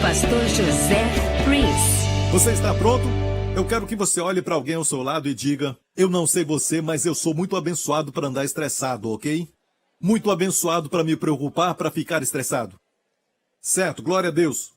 pastor José Prince. Você está pronto? Eu quero que você olhe para alguém ao seu lado e diga: eu não sei você, mas eu sou muito abençoado para andar estressado, ok? Muito abençoado para me preocupar, para ficar estressado. Certo, glória a Deus.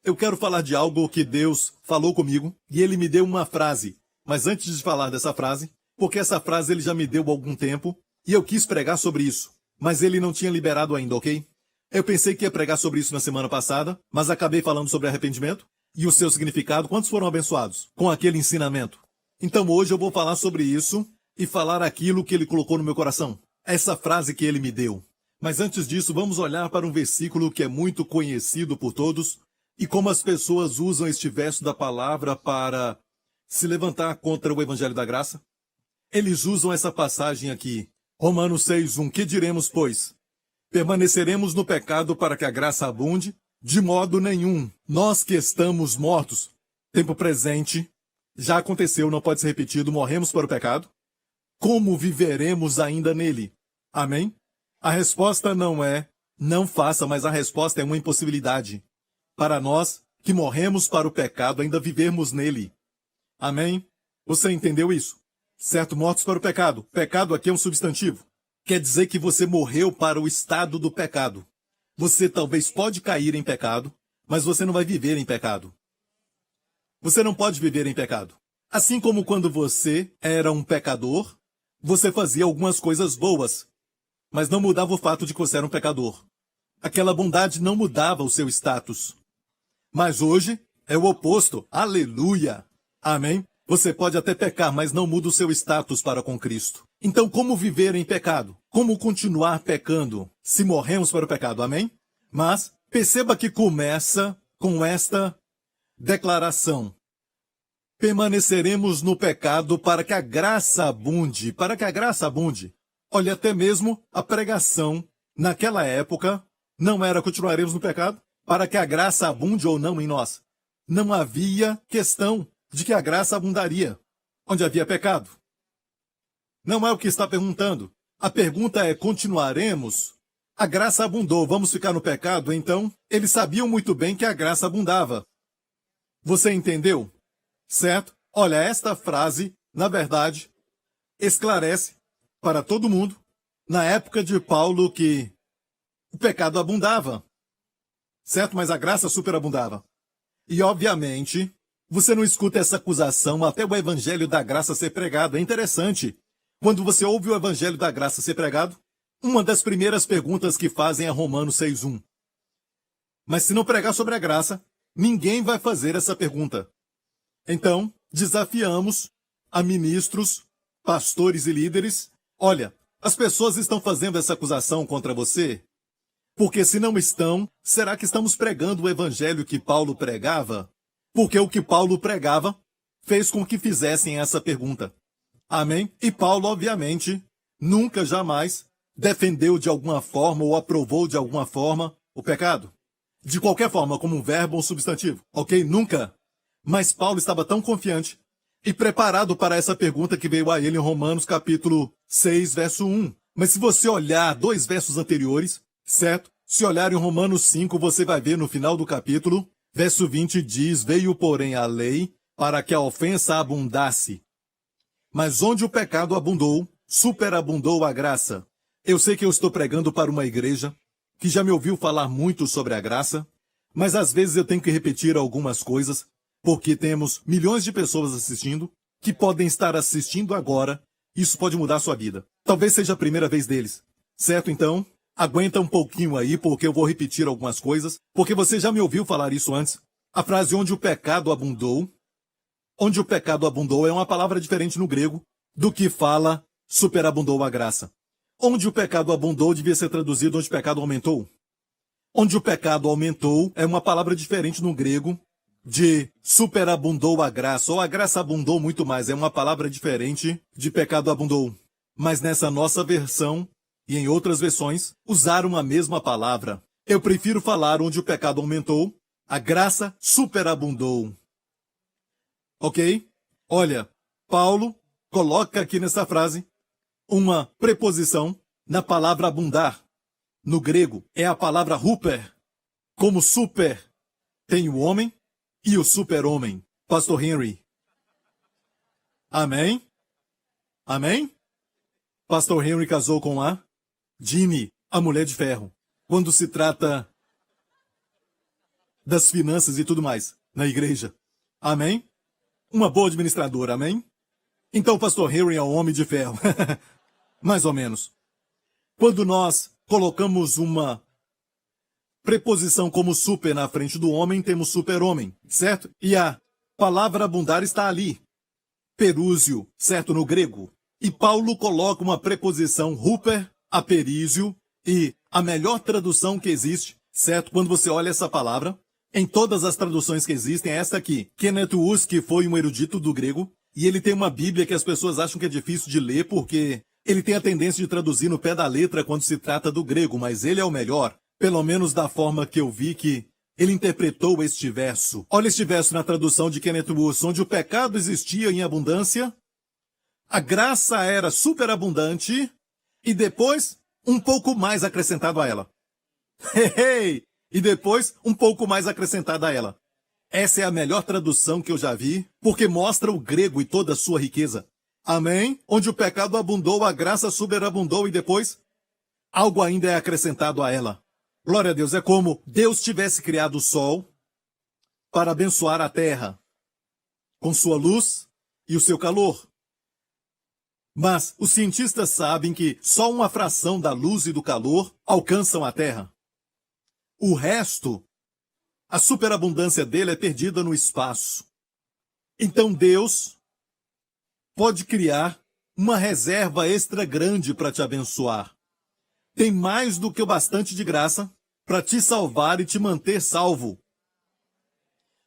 Eu quero falar de algo que Deus falou comigo e Ele me deu uma frase. Mas antes de falar dessa frase, porque essa frase Ele já me deu há algum tempo e eu quis pregar sobre isso, mas Ele não tinha liberado ainda, ok? Eu pensei que ia pregar sobre isso na semana passada, mas acabei falando sobre arrependimento e o seu significado. Quantos foram abençoados com aquele ensinamento? Então hoje eu vou falar sobre isso e falar aquilo que Ele colocou no meu coração. Essa frase que Ele me deu. Mas antes disso, vamos olhar para um versículo que é muito conhecido por todos e como as pessoas usam este verso da palavra para se levantar contra o Evangelho da Graça. Eles usam essa passagem aqui, Romanos 6:1. Que diremos, pois? Permaneceremos no pecado para que a graça abunde? De modo nenhum. Nós que estamos mortos, tempo presente, já aconteceu, não pode ser repetido, morremos para o pecado. Como viveremos ainda nele? Amém? A resposta não é não faça, mas a resposta é uma impossibilidade. Para nós que morremos para o pecado, ainda vivermos nele. Amém? Você entendeu isso? Certo, mortos para o pecado. Pecado aqui é um substantivo. Quer dizer que você morreu para o estado do pecado. Você talvez pode cair em pecado, mas você não vai viver em pecado. Você não pode viver em pecado. Assim como quando você era um pecador, você fazia algumas coisas boas, mas não mudava o fato de que você era um pecador. Aquela bondade não mudava o seu status. Mas hoje é o oposto. Aleluia! Amém? Você pode até pecar, mas não muda o seu status para com Cristo. Então, como viver em pecado? Como continuar pecando se morremos para o pecado? Amém? Mas perceba que começa com esta declaração. Permaneceremos no pecado para que a graça abunde. Para que a graça abunde. Olha, até mesmo a pregação naquela época não era continuaremos no pecado para que a graça abunde ou não em nós. Não havia questão de que a graça abundaria onde havia pecado. Não é o que está perguntando. A pergunta é: continuaremos? A graça abundou, vamos ficar no pecado? Então, eles sabiam muito bem que a graça abundava. Você entendeu? Certo? Olha, esta frase, na verdade, esclarece para todo mundo, na época de Paulo, que o pecado abundava. Certo? Mas a graça superabundava. E, obviamente, você não escuta essa acusação até o Evangelho da Graça ser pregado. É interessante. Quando você ouve o Evangelho da Graça ser pregado, uma das primeiras perguntas que fazem é Romanos 6:1. Mas se não pregar sobre a graça, ninguém vai fazer essa pergunta. Então, desafiamos a ministros, pastores e líderes. Olha, as pessoas estão fazendo essa acusação contra você? Porque se não estão, será que estamos pregando o Evangelho que Paulo pregava? Porque o que Paulo pregava fez com que fizessem essa pergunta. Amém? E Paulo, obviamente, nunca, jamais defendeu de alguma forma ou aprovou de alguma forma o pecado. De qualquer forma, como um verbo ou substantivo. Ok? Nunca. Mas Paulo estava tão confiante e preparado para essa pergunta que veio a ele em Romanos capítulo 6, verso 1. Mas se você olhar 2 versos anteriores, certo? Se olhar em Romanos 5, você vai ver no final do capítulo, verso 20 diz: veio, porém, a lei para que a ofensa abundasse. Mas onde o pecado abundou, superabundou a graça. Eu sei que eu estou pregando para uma igreja que já me ouviu falar muito sobre a graça, mas às vezes eu tenho que repetir algumas coisas, porque temos milhões de pessoas assistindo, que podem estar assistindo agora. Isso pode mudar a sua vida. Talvez seja a primeira vez deles. Certo, então? Aguenta um pouquinho aí, porque eu vou repetir algumas coisas, porque você já me ouviu falar isso antes. A frase onde o pecado abundou. Onde o pecado abundou é uma palavra diferente no grego do que fala superabundou a graça. Onde o pecado abundou devia ser traduzido onde o pecado aumentou. Onde o pecado aumentou é uma palavra diferente no grego de superabundou a graça, ou a graça abundou muito mais. É uma palavra diferente de pecado abundou. Mas nessa nossa versão e em outras versões, usaram a mesma palavra. Eu prefiro falar onde o pecado aumentou, a graça superabundou. Ok? Olha, Paulo coloca aqui nessa frase uma preposição na palavra abundar. No grego, é a palavra huper, como super. Tem o homem e o super-homem. Pastor Henry. Amém? Amém? Pastor Henry casou com a Ginny, a mulher de ferro. Quando se trata das finanças e tudo mais, na igreja. Amém? Uma boa administradora, amém? Então o pastor Henry é um homem de ferro. Mais ou menos. Quando nós colocamos uma preposição como super na frente do homem, temos super-homem, certo? E a palavra abundar está ali. Perúzio, certo? No grego. E Paulo coloca uma preposição huper, aperísio, e a melhor tradução que existe, certo? Quando você olha essa palavra, em todas as traduções que existem, é esta aqui. Kenneth Wuest, que foi um erudito do grego, e ele tem uma Bíblia que as pessoas acham que é difícil de ler porque ele tem a tendência de traduzir no pé da letra quando se trata do grego, mas ele é o melhor, pelo menos da forma que eu vi que ele interpretou este verso. Olha este verso na tradução de Kenneth Wuest, onde o pecado existia em abundância, a graça era superabundante e depois um pouco mais acrescentado a ela. E depois um pouco mais acrescentado a ela. Essa é a melhor tradução que eu já vi, porque mostra o grego e toda a sua riqueza. Amém? Onde o pecado abundou, a graça superabundou e depois algo ainda é acrescentado a ela. Glória a Deus, é como Deus tivesse criado o sol para abençoar a terra com sua luz e o seu calor. Mas os cientistas sabem que só uma fração da luz e do calor alcançam a terra. O resto, a superabundância dele é perdida no espaço. Então Deus pode criar uma reserva extra grande para te abençoar. Tem mais do que o bastante de graça para te salvar e te manter salvo.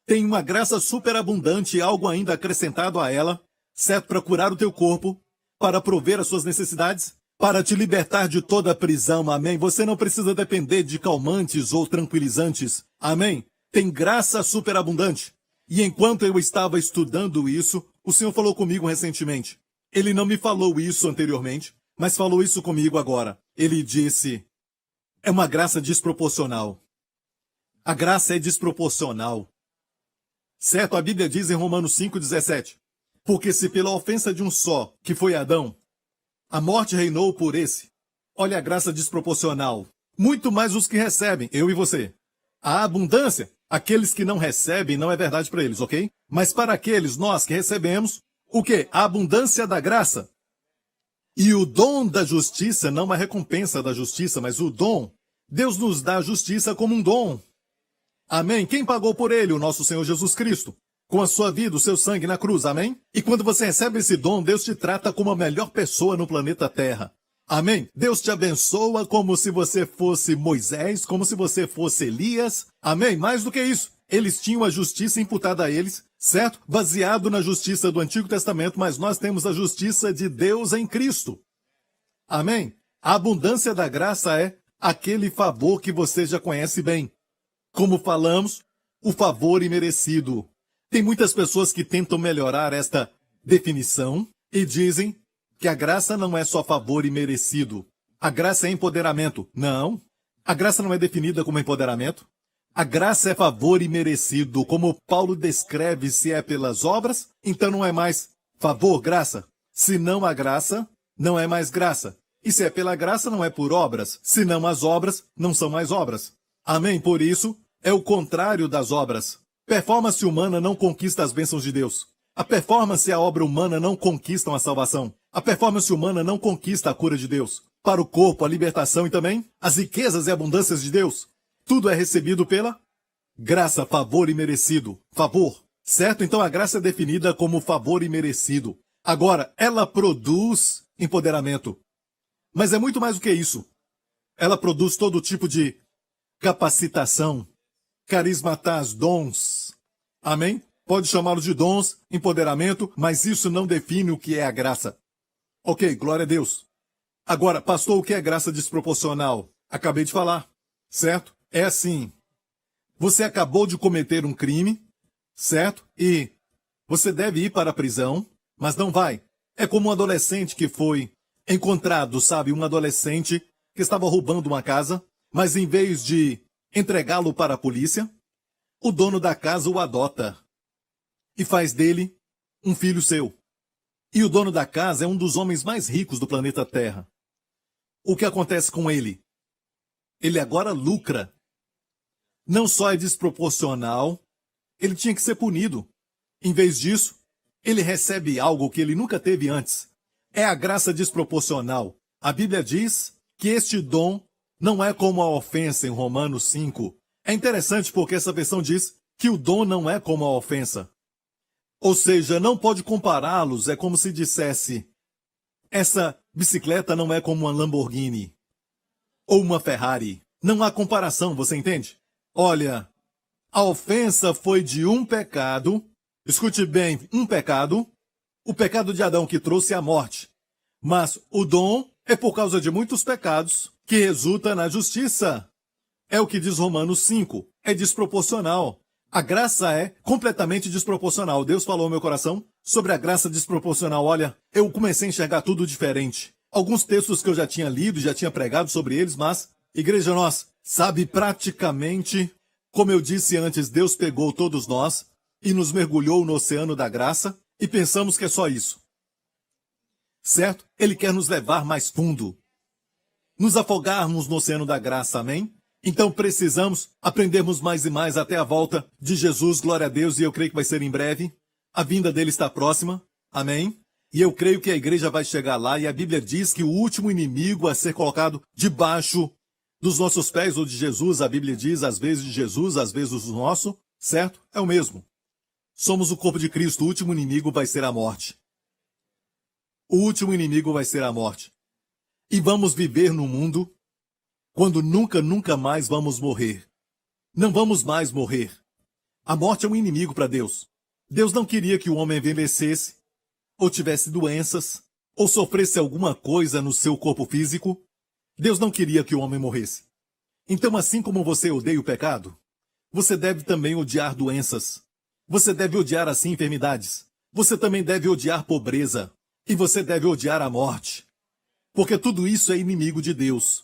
Tem uma graça superabundante e algo ainda acrescentado a ela, certo? Para curar o teu corpo, para prover as suas necessidades, para te libertar de toda a prisão, amém? Você não precisa depender de calmantes ou tranquilizantes, amém? Tem graça superabundante. E enquanto eu estava estudando isso, o Senhor falou comigo recentemente. Ele não me falou isso anteriormente, mas falou isso comigo agora. Ele disse, é uma graça desproporcional. A graça é desproporcional. Certo? A Bíblia diz em Romanos 5,17, porque se pela ofensa de um só, que foi Adão, a morte reinou por esse. Olha a graça desproporcional. Muito mais os que recebem, eu e você. A abundância, aqueles que não recebem, não é verdade para eles, ok? Mas para aqueles, nós que recebemos, o quê? A abundância da graça. E o dom da justiça, não a recompensa da justiça, mas o dom. Deus nos dá a justiça como um dom. Amém? Quem pagou por ele? O nosso Senhor Jesus Cristo. Com a sua vida, o seu sangue na cruz, amém? E quando você recebe esse dom, Deus te trata como a melhor pessoa no planeta Terra. Amém? Deus te abençoa como se você fosse Moisés, como se você fosse Elias. Amém? Mais do que isso, eles tinham a justiça imputada a eles, certo? Baseado na justiça do Antigo Testamento, mas nós temos a justiça de Deus em Cristo. Amém? A abundância da graça é aquele favor que você já conhece bem. Como falamos, o favor imerecido. Tem muitas pessoas que tentam melhorar esta definição e dizem que a graça não é só favor imerecido. A graça é empoderamento. Não. A graça não é definida como empoderamento. A graça é favor imerecido. Como Paulo descreve, se é pelas obras, então não é mais favor, graça. Se não há graça, não é mais graça. E se é pela graça, não é por obras. Se não as obras, não são mais obras. Amém? Por isso, é o contrário das obras. Performance humana não conquista as bênçãos de Deus. A performance e a obra humana não conquistam a salvação. A performance humana não conquista a cura de Deus. Para o corpo, a libertação e também as riquezas e abundâncias de Deus. Tudo é recebido pela graça, favor imerecido. Favor. Certo? Então a graça é definida como favor imerecido. Agora, ela produz empoderamento. Mas é muito mais do que isso. Ela produz todo tipo de capacitação, carismatas, dons. Amém? Pode chamá-los de dons, empoderamento, mas isso não define o que é a graça. Ok, glória a Deus. Agora, pastor, o que é graça desproporcional? Acabei de falar, certo? É assim. Você acabou de cometer um crime, certo? E você deve ir para a prisão, mas não vai. É como um adolescente que foi encontrado, sabe? Um adolescente que estava roubando uma casa, mas em vez de entregá-lo para a polícia, o dono da casa o adota e faz dele um filho seu. E o dono da casa é um dos homens mais ricos do planeta Terra. O que acontece com ele? Ele agora lucra. Não só é desproporcional, ele tinha que ser punido. Em vez disso, ele recebe algo que ele nunca teve antes. É a graça desproporcional. A Bíblia diz que este dom não é como a ofensa em Romanos 5. É interessante porque essa versão diz que o dom não é como a ofensa. Ou seja, não pode compará-los. É como se dissesse: essa bicicleta não é como uma Lamborghini ou uma Ferrari. Não há comparação, você entende? Olha, a ofensa foi de um pecado. Escute bem, um pecado. O pecado de Adão que trouxe a morte. Mas o dom é por causa de muitos pecados que resulta na justiça. É o que diz Romanos 5. É desproporcional. A graça é completamente desproporcional. Deus falou ao meu coração sobre a graça desproporcional. Olha, eu comecei a enxergar tudo diferente. Alguns textos que eu já tinha lido, já tinha pregado sobre eles, mas, igreja, nós, sabe, praticamente, como eu disse antes, Deus pegou todos nós e nos mergulhou no oceano da graça e pensamos que é só isso. Certo? Ele quer nos levar mais fundo. Nos afogarmos no oceano da graça, amém? Então precisamos aprendermos mais e mais até a volta de Jesus, glória a Deus, e eu creio que vai ser em breve. A vinda dele está próxima, amém? E eu creio que a igreja vai chegar lá, e a Bíblia diz que o último inimigo a ser colocado debaixo dos nossos pés, ou de Jesus, a Bíblia diz, às vezes de Jesus, às vezes do nosso, certo? É o mesmo. Somos o corpo de Cristo, o último inimigo vai ser a morte. O último inimigo vai ser a morte. E vamos viver num mundo quando nunca mais vamos morrer. Não vamos mais morrer. A morte é um inimigo para Deus. Deus não queria que o homem envelhecesse, ou tivesse doenças, ou sofresse alguma coisa no seu corpo físico. Deus não queria que o homem morresse. Então, assim como você odeia o pecado, você deve também odiar doenças. Você deve odiar, assim, enfermidades. Você também deve odiar pobreza. E você deve odiar a morte. Porque tudo isso é inimigo de Deus.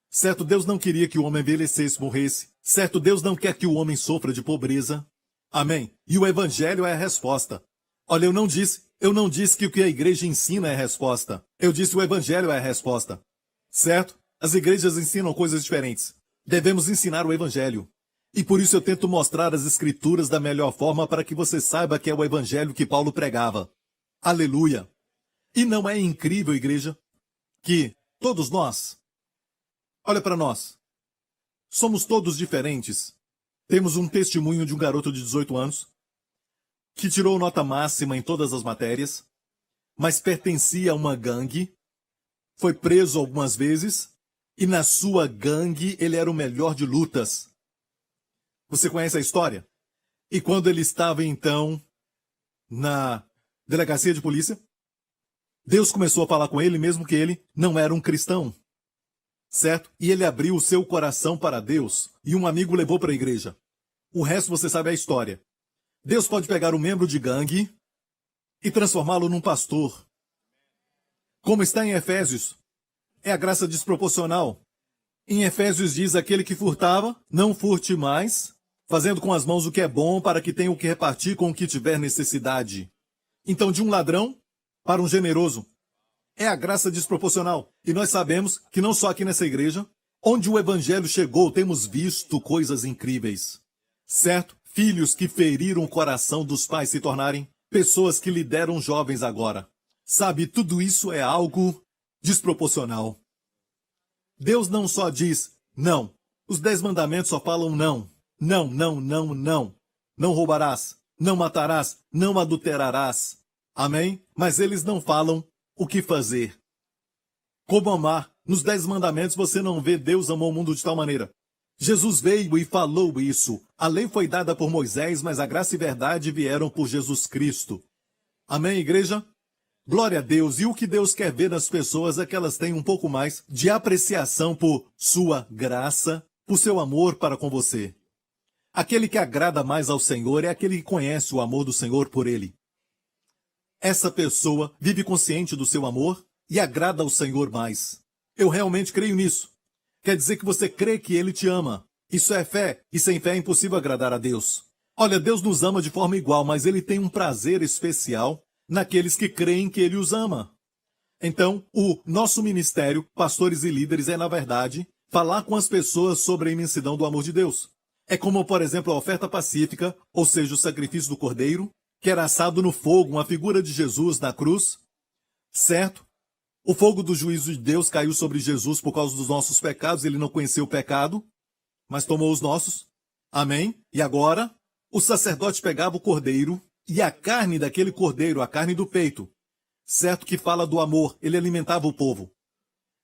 Certo, Deus não queria que o homem envelhecesse, morresse. Certo, Deus não quer que o homem sofra de pobreza. Amém? E o evangelho é a resposta. Olha, eu não disse que o que a igreja ensina é a resposta. Eu disse que o evangelho é a resposta. Certo? As igrejas ensinam coisas diferentes. Devemos ensinar o evangelho. E por isso eu tento mostrar as escrituras da melhor forma para que você saiba que é o evangelho que Paulo pregava. Aleluia! E não é incrível, igreja, que todos nós, olha para nós, somos todos diferentes. Temos um testemunho de um garoto de 18 anos que tirou nota máxima em todas as matérias, mas pertencia a uma gangue, foi preso algumas vezes, e na sua gangue ele era o melhor de lutas. Você conhece a história? E quando ele estava, então, na delegacia de polícia, Deus começou a falar com ele, mesmo que ele não era um cristão. Certo? E ele abriu o seu coração para Deus, e um amigo levou para a igreja. O resto você sabe a história. Deus pode pegar um membro de gangue e transformá-lo num pastor. Como está em Efésios, é a graça desproporcional. Em Efésios diz: aquele que furtava, não furte mais, fazendo com as mãos o que é bom, para que tenha o que repartir com o que tiver necessidade. Então, de um ladrão para um generoso. É a graça desproporcional. E nós sabemos que não só aqui nessa igreja, onde o evangelho chegou, temos visto coisas incríveis. Certo? Filhos que feriram o coração dos pais se tornarem pessoas que lideram jovens agora. Sabe, tudo isso é algo desproporcional. Deus não só diz não. Os 10 mandamentos só falam não. Não, não, não, não. Não roubarás, não matarás, não adulterarás. Amém? Mas eles não falam o que fazer. Como amar? Nos 10 mandamentos você não vê Deus amou o mundo de tal maneira. Jesus veio e falou isso. A lei foi dada por Moisés, mas a graça e verdade vieram por Jesus Cristo. Amém, igreja? Glória a Deus. E o que Deus quer ver nas pessoas é que elas tenham um pouco mais de apreciação por sua graça, por seu amor para com você. Aquele que agrada mais ao Senhor é aquele que conhece o amor do Senhor por ele. Essa pessoa vive consciente do seu amor e agrada ao Senhor mais. Eu realmente creio nisso. Quer dizer que você crê que Ele te ama. Isso é fé, e sem fé é impossível agradar a Deus. Olha, Deus nos ama de forma igual, mas Ele tem um prazer especial naqueles que creem que Ele os ama. Então, o nosso ministério, pastores e líderes, é, na verdade, falar com as pessoas sobre a imensidão do amor de Deus. É como, por exemplo, a oferta pacífica, ou seja, o sacrifício do cordeiro, que era assado no fogo, uma figura de Jesus na cruz, certo? O fogo do juízo de Deus caiu sobre Jesus por causa dos nossos pecados, ele não conheceu o pecado, mas tomou os nossos. Amém? E agora, o sacerdote pegava o cordeiro e a carne daquele cordeiro, a carne do peito, certo, que fala do amor, ele alimentava o povo.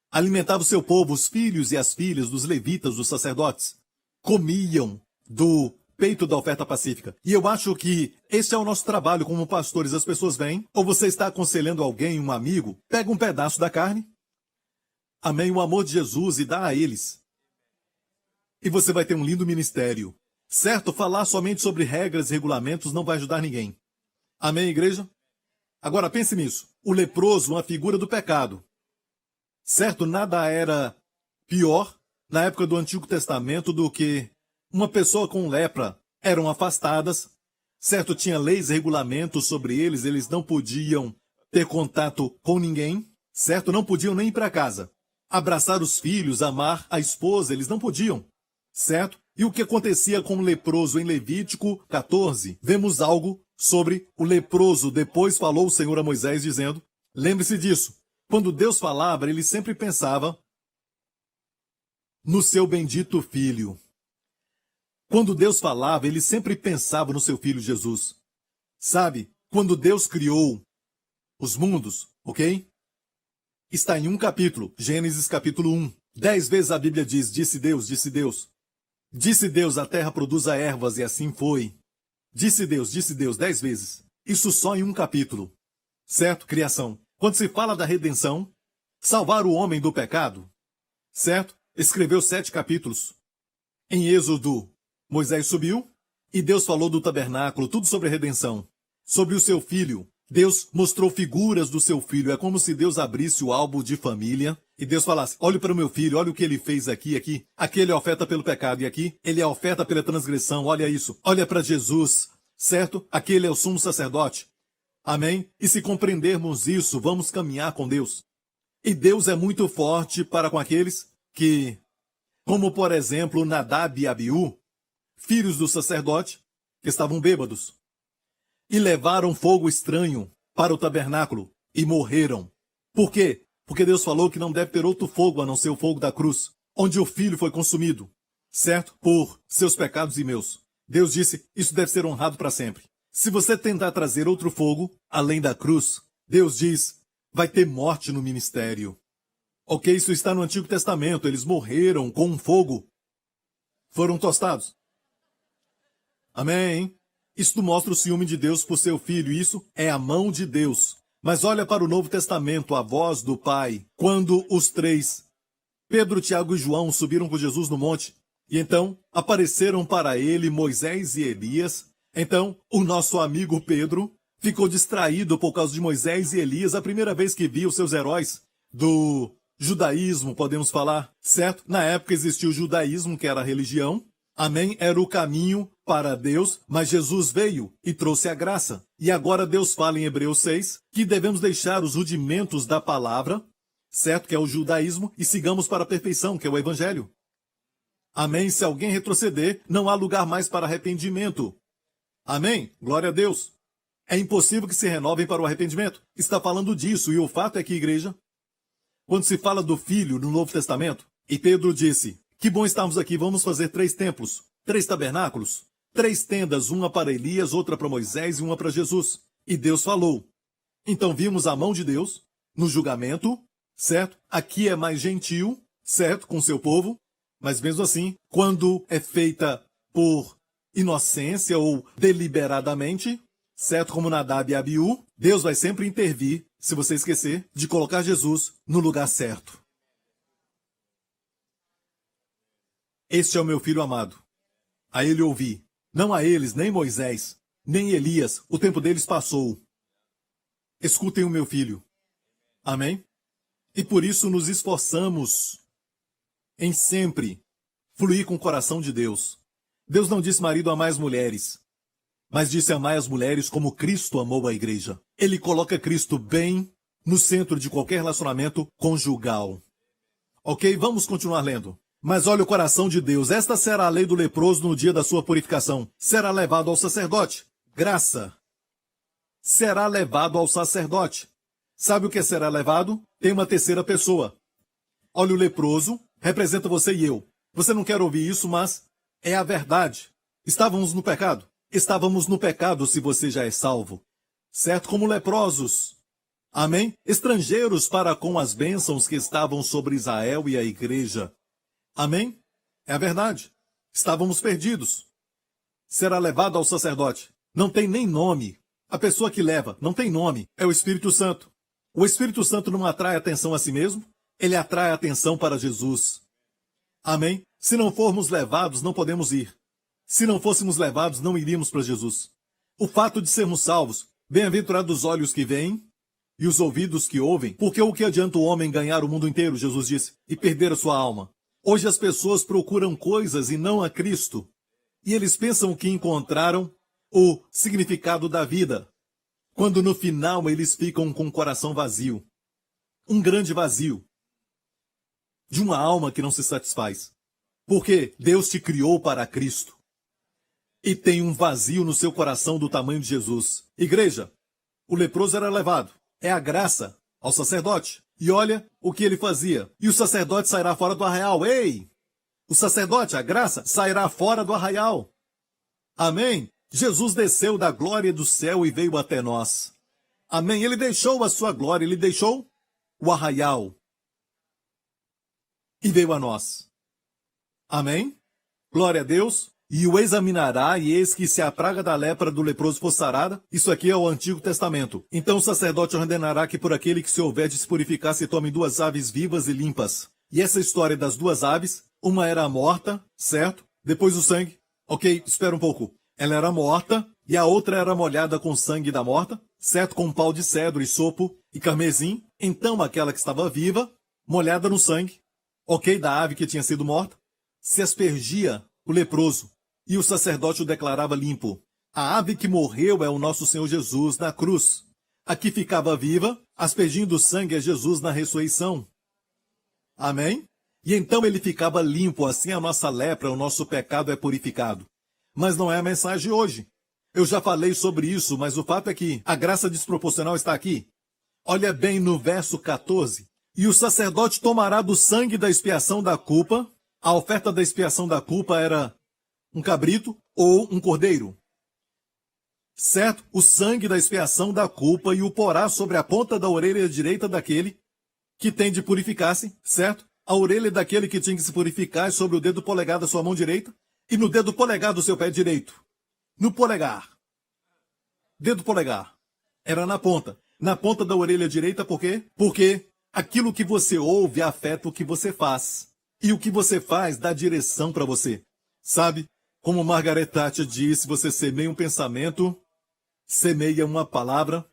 Alimentava o seu povo, os filhos e as filhas dos levitas, dos sacerdotes, comiam do peito da oferta pacífica. E eu acho que esse é o nosso trabalho como pastores. As pessoas vêm, ou você está aconselhando alguém, um amigo, pega um pedaço da carne, amém, o amor de Jesus e dá a eles. E você vai ter um lindo ministério. Certo? Falar somente sobre regras e regulamentos não vai ajudar ninguém. Amém, igreja? Agora pense nisso. O leproso, uma figura do pecado. Certo? Nada era pior na época do Antigo Testamento do que uma pessoa com lepra. Eram afastadas. Certo? Tinha leis e regulamentos sobre eles. Eles não podiam ter contato com ninguém. Certo? Não podiam nem ir para casa. Abraçar os filhos, amar a esposa, eles não podiam. Certo? E o que acontecia com o leproso em Levítico 14? Vemos algo sobre o leproso. Depois falou o Senhor a Moisés dizendo, lembre-se disso, quando Deus falava, ele sempre pensava no seu bendito filho. Quando Deus falava, ele sempre pensava no seu filho Jesus. Sabe, quando Deus criou os mundos, ok? Está em um capítulo, Gênesis capítulo 1. 10 vezes a Bíblia diz, disse Deus, disse Deus. Disse Deus, a terra produza ervas, e assim foi. Disse Deus, 10 vezes. Isso só em um capítulo. Certo? Criação. Quando se fala da redenção, salvar o homem do pecado, certo? Escreveu 7 capítulos. Em Êxodo, Moisés subiu, e Deus falou do tabernáculo, tudo sobre a redenção. Sobre o seu filho. Deus mostrou figuras do seu filho. É como se Deus abrisse o álbum de família e Deus falasse, olhe para o meu filho, olha o que ele fez aqui, aqui. Aqui ele é oferta pelo pecado e aqui ele é oferta pela transgressão. Olha isso. Olha para Jesus, certo? Aqui ele é o sumo sacerdote. Amém? E se compreendermos isso, vamos caminhar com Deus. E Deus é muito forte para com aqueles que, como por exemplo Nadab e Abiú, filhos do sacerdote, que estavam bêbados. E levaram fogo estranho para o tabernáculo e morreram. Por quê? Porque Deus falou que não deve ter outro fogo a não ser o fogo da cruz, onde o filho foi consumido, certo? Por seus pecados e meus. Deus disse, isso deve ser honrado para sempre. Se você tentar trazer outro fogo, além da cruz, Deus diz, vai ter morte no ministério. Ok, isso está no Antigo Testamento, eles morreram com um fogo. Foram tostados. Amém? Isto mostra o ciúme de Deus por seu filho, e isso é a mão de Deus. Mas olha para o Novo Testamento, a voz do Pai, quando os 3, Pedro, Tiago e João, subiram com Jesus no monte, e então apareceram para ele Moisés e Elias. Então, o nosso amigo Pedro ficou distraído por causa de Moisés e Elias, a primeira vez que viu seus heróis do judaísmo, podemos falar, certo? Na época existia o judaísmo, que era a religião. Amém? Era o caminho para Deus, mas Jesus veio e trouxe a graça. E agora Deus fala em Hebreus 6 que devemos deixar os rudimentos da palavra, certo? Que é o judaísmo, e sigamos para a perfeição, que é o evangelho. Amém? Se alguém retroceder, não há lugar mais para arrependimento. Amém? Glória a Deus. É impossível que se renovem para o arrependimento. Está falando disso, e o fato é que, igreja, quando se fala do Filho no Novo Testamento, e Pedro disse, que bom estarmos aqui, vamos fazer 3 templos, 3 tabernáculos, 3 tendas, uma para Elias, outra para Moisés e uma para Jesus. E Deus falou. Então vimos a mão de Deus no julgamento, certo? Aqui é mais gentil, certo? Com seu povo, mas mesmo assim, quando é feita por inocência ou deliberadamente, certo? Como Nadab e Abiú, Deus vai sempre intervir, se você esquecer, de colocar Jesus no lugar certo. Este é o meu filho amado. A ele ouvi. Não a eles, nem Moisés, nem Elias. O tempo deles passou. Escutem o meu filho. Amém? E por isso nos esforçamos em sempre fluir com o coração de Deus. Deus não disse marido a mais mulheres. mas disse amai as mulheres como Cristo amou a igreja. Ele coloca Cristo bem no centro de qualquer relacionamento conjugal. Ok? Vamos continuar lendo. Mas olha o coração de Deus. Esta será a lei do leproso no dia da sua purificação. Será levado ao sacerdote. Graça. Será levado ao sacerdote. Sabe o que será levado? Tem uma terceira pessoa. Olha, o leproso representa você e eu. Você não quer ouvir isso, mas é a verdade. Estávamos no pecado. Estávamos no pecado se você já é salvo. Certo? Como leprosos. Amém? Estrangeiros para com as bênçãos que estavam sobre Israel e a igreja. Amém? É a verdade. Estávamos perdidos. Será levado ao sacerdote. Não tem nem nome. A pessoa que leva não tem nome. É o Espírito Santo. O Espírito Santo não atrai atenção a si mesmo. Ele atrai atenção para Jesus. Amém? Se não formos levados, não podemos ir. Se não fôssemos levados, não iríamos para Jesus. O fato de sermos salvos, bem-aventurados os olhos que veem e os ouvidos que ouvem, porque o que adianta o homem ganhar o mundo inteiro, Jesus disse, e perder a sua alma? Hoje as pessoas procuram coisas e não a Cristo. E eles pensam que encontraram o significado da vida, quando no final eles ficam com o coração vazio. Um grande vazio. De uma alma que não se satisfaz. Porque Deus te criou para Cristo. E tem um vazio no seu coração do tamanho de Jesus. Igreja, o leproso era levado. É a graça ao sacerdote. E olha o que ele fazia. E o sacerdote sairá fora do arraial. Ei! O sacerdote, a graça, sairá fora do arraial. Amém? Jesus desceu da glória do céu e veio até nós. Amém? Ele deixou a sua glória, ele deixou o arraial. E veio a nós. Amém? Glória a Deus. E o examinará, e eis que se a praga da lepra do leproso for sarada, isso aqui é o Antigo Testamento. Então o sacerdote ordenará que por aquele que se houver de se purificar se tomem 2 aves vivas e limpas. E essa história das 2 aves, uma era morta, certo? Depois o sangue. Ok, espera um pouco. Ela era morta, e a outra era molhada com sangue da morta, certo? Com pau de cedro e sopo e carmesim. Então aquela que estava viva, molhada no sangue, ok, da ave que tinha sido morta, se aspergia o leproso. E o sacerdote o declarava limpo. A ave que morreu é o nosso Senhor Jesus na cruz. A que ficava viva, aspergindo o sangue, é Jesus na ressurreição. Amém? E então ele ficava limpo, assim a nossa lepra, o nosso pecado é purificado. Mas não é a mensagem hoje. Eu já falei sobre isso, mas o fato é que a graça desproporcional está aqui. Olha bem no verso 14. E o sacerdote tomará do sangue da expiação da culpa. A oferta da expiação da culpa era um cabrito ou um cordeiro. Certo? O sangue da expiação da culpa e o porá sobre a ponta da orelha direita daquele que tem de purificar-se, certo? A orelha daquele que tinha que se purificar sobre o dedo polegar da sua mão direita e no dedo polegar do seu pé direito. No polegar. Dedo polegar. Era na ponta. Na ponta da orelha direita, por quê? Porque aquilo que você ouve afeta o que você faz. E o que você faz dá direção para você. Sabe? Como Margaret Thatcher disse, você semeia um pensamento, semeia uma palavra,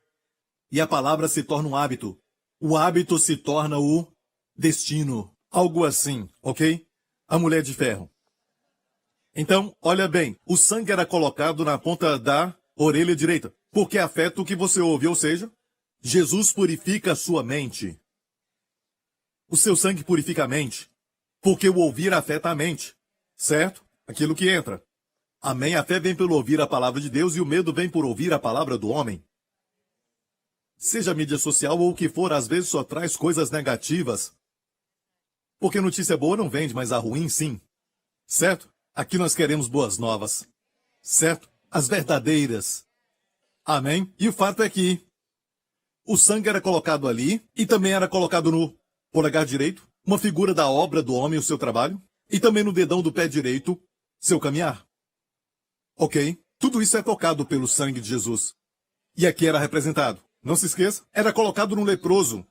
e a palavra se torna um hábito. O hábito se torna o destino. Algo assim, ok? A mulher de ferro. Então, olha bem, o sangue era colocado na ponta da orelha direita, porque afeta o que você ouve, ou seja, Jesus purifica a sua mente. O seu sangue purifica a mente, porque o ouvir afeta a mente, certo? Aquilo que entra. Amém? A fé vem pelo ouvir a palavra de Deus e o medo vem por ouvir a palavra do homem. Seja mídia social ou o que for, às vezes só traz coisas negativas. Porque notícia boa não vende, mas a ruim sim. Certo? Aqui nós queremos boas novas. Certo? As verdadeiras. Amém? E o fato é que o sangue era colocado ali e também era colocado no polegar direito, uma figura da obra do homem, o seu trabalho, e também no dedão do pé direito, seu caminhar. Ok? Tudo isso é tocado pelo sangue de Jesus. E aqui era representado. Não se esqueça, era colocado no leproso.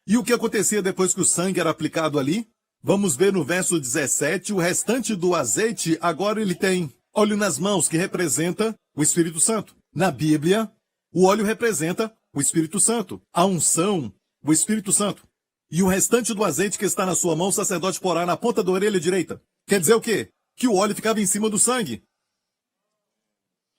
E o que acontecia depois que o sangue era aplicado ali? Vamos ver no verso 17, o restante do azeite, agora ele tem óleo nas mãos, que representa o Espírito Santo. Na Bíblia, o óleo representa o Espírito Santo. A unção, o Espírito Santo. E o restante do azeite que está na sua mão, o sacerdote porá na ponta da orelha direita. Quer dizer o quê? Que o óleo ficava em cima do sangue.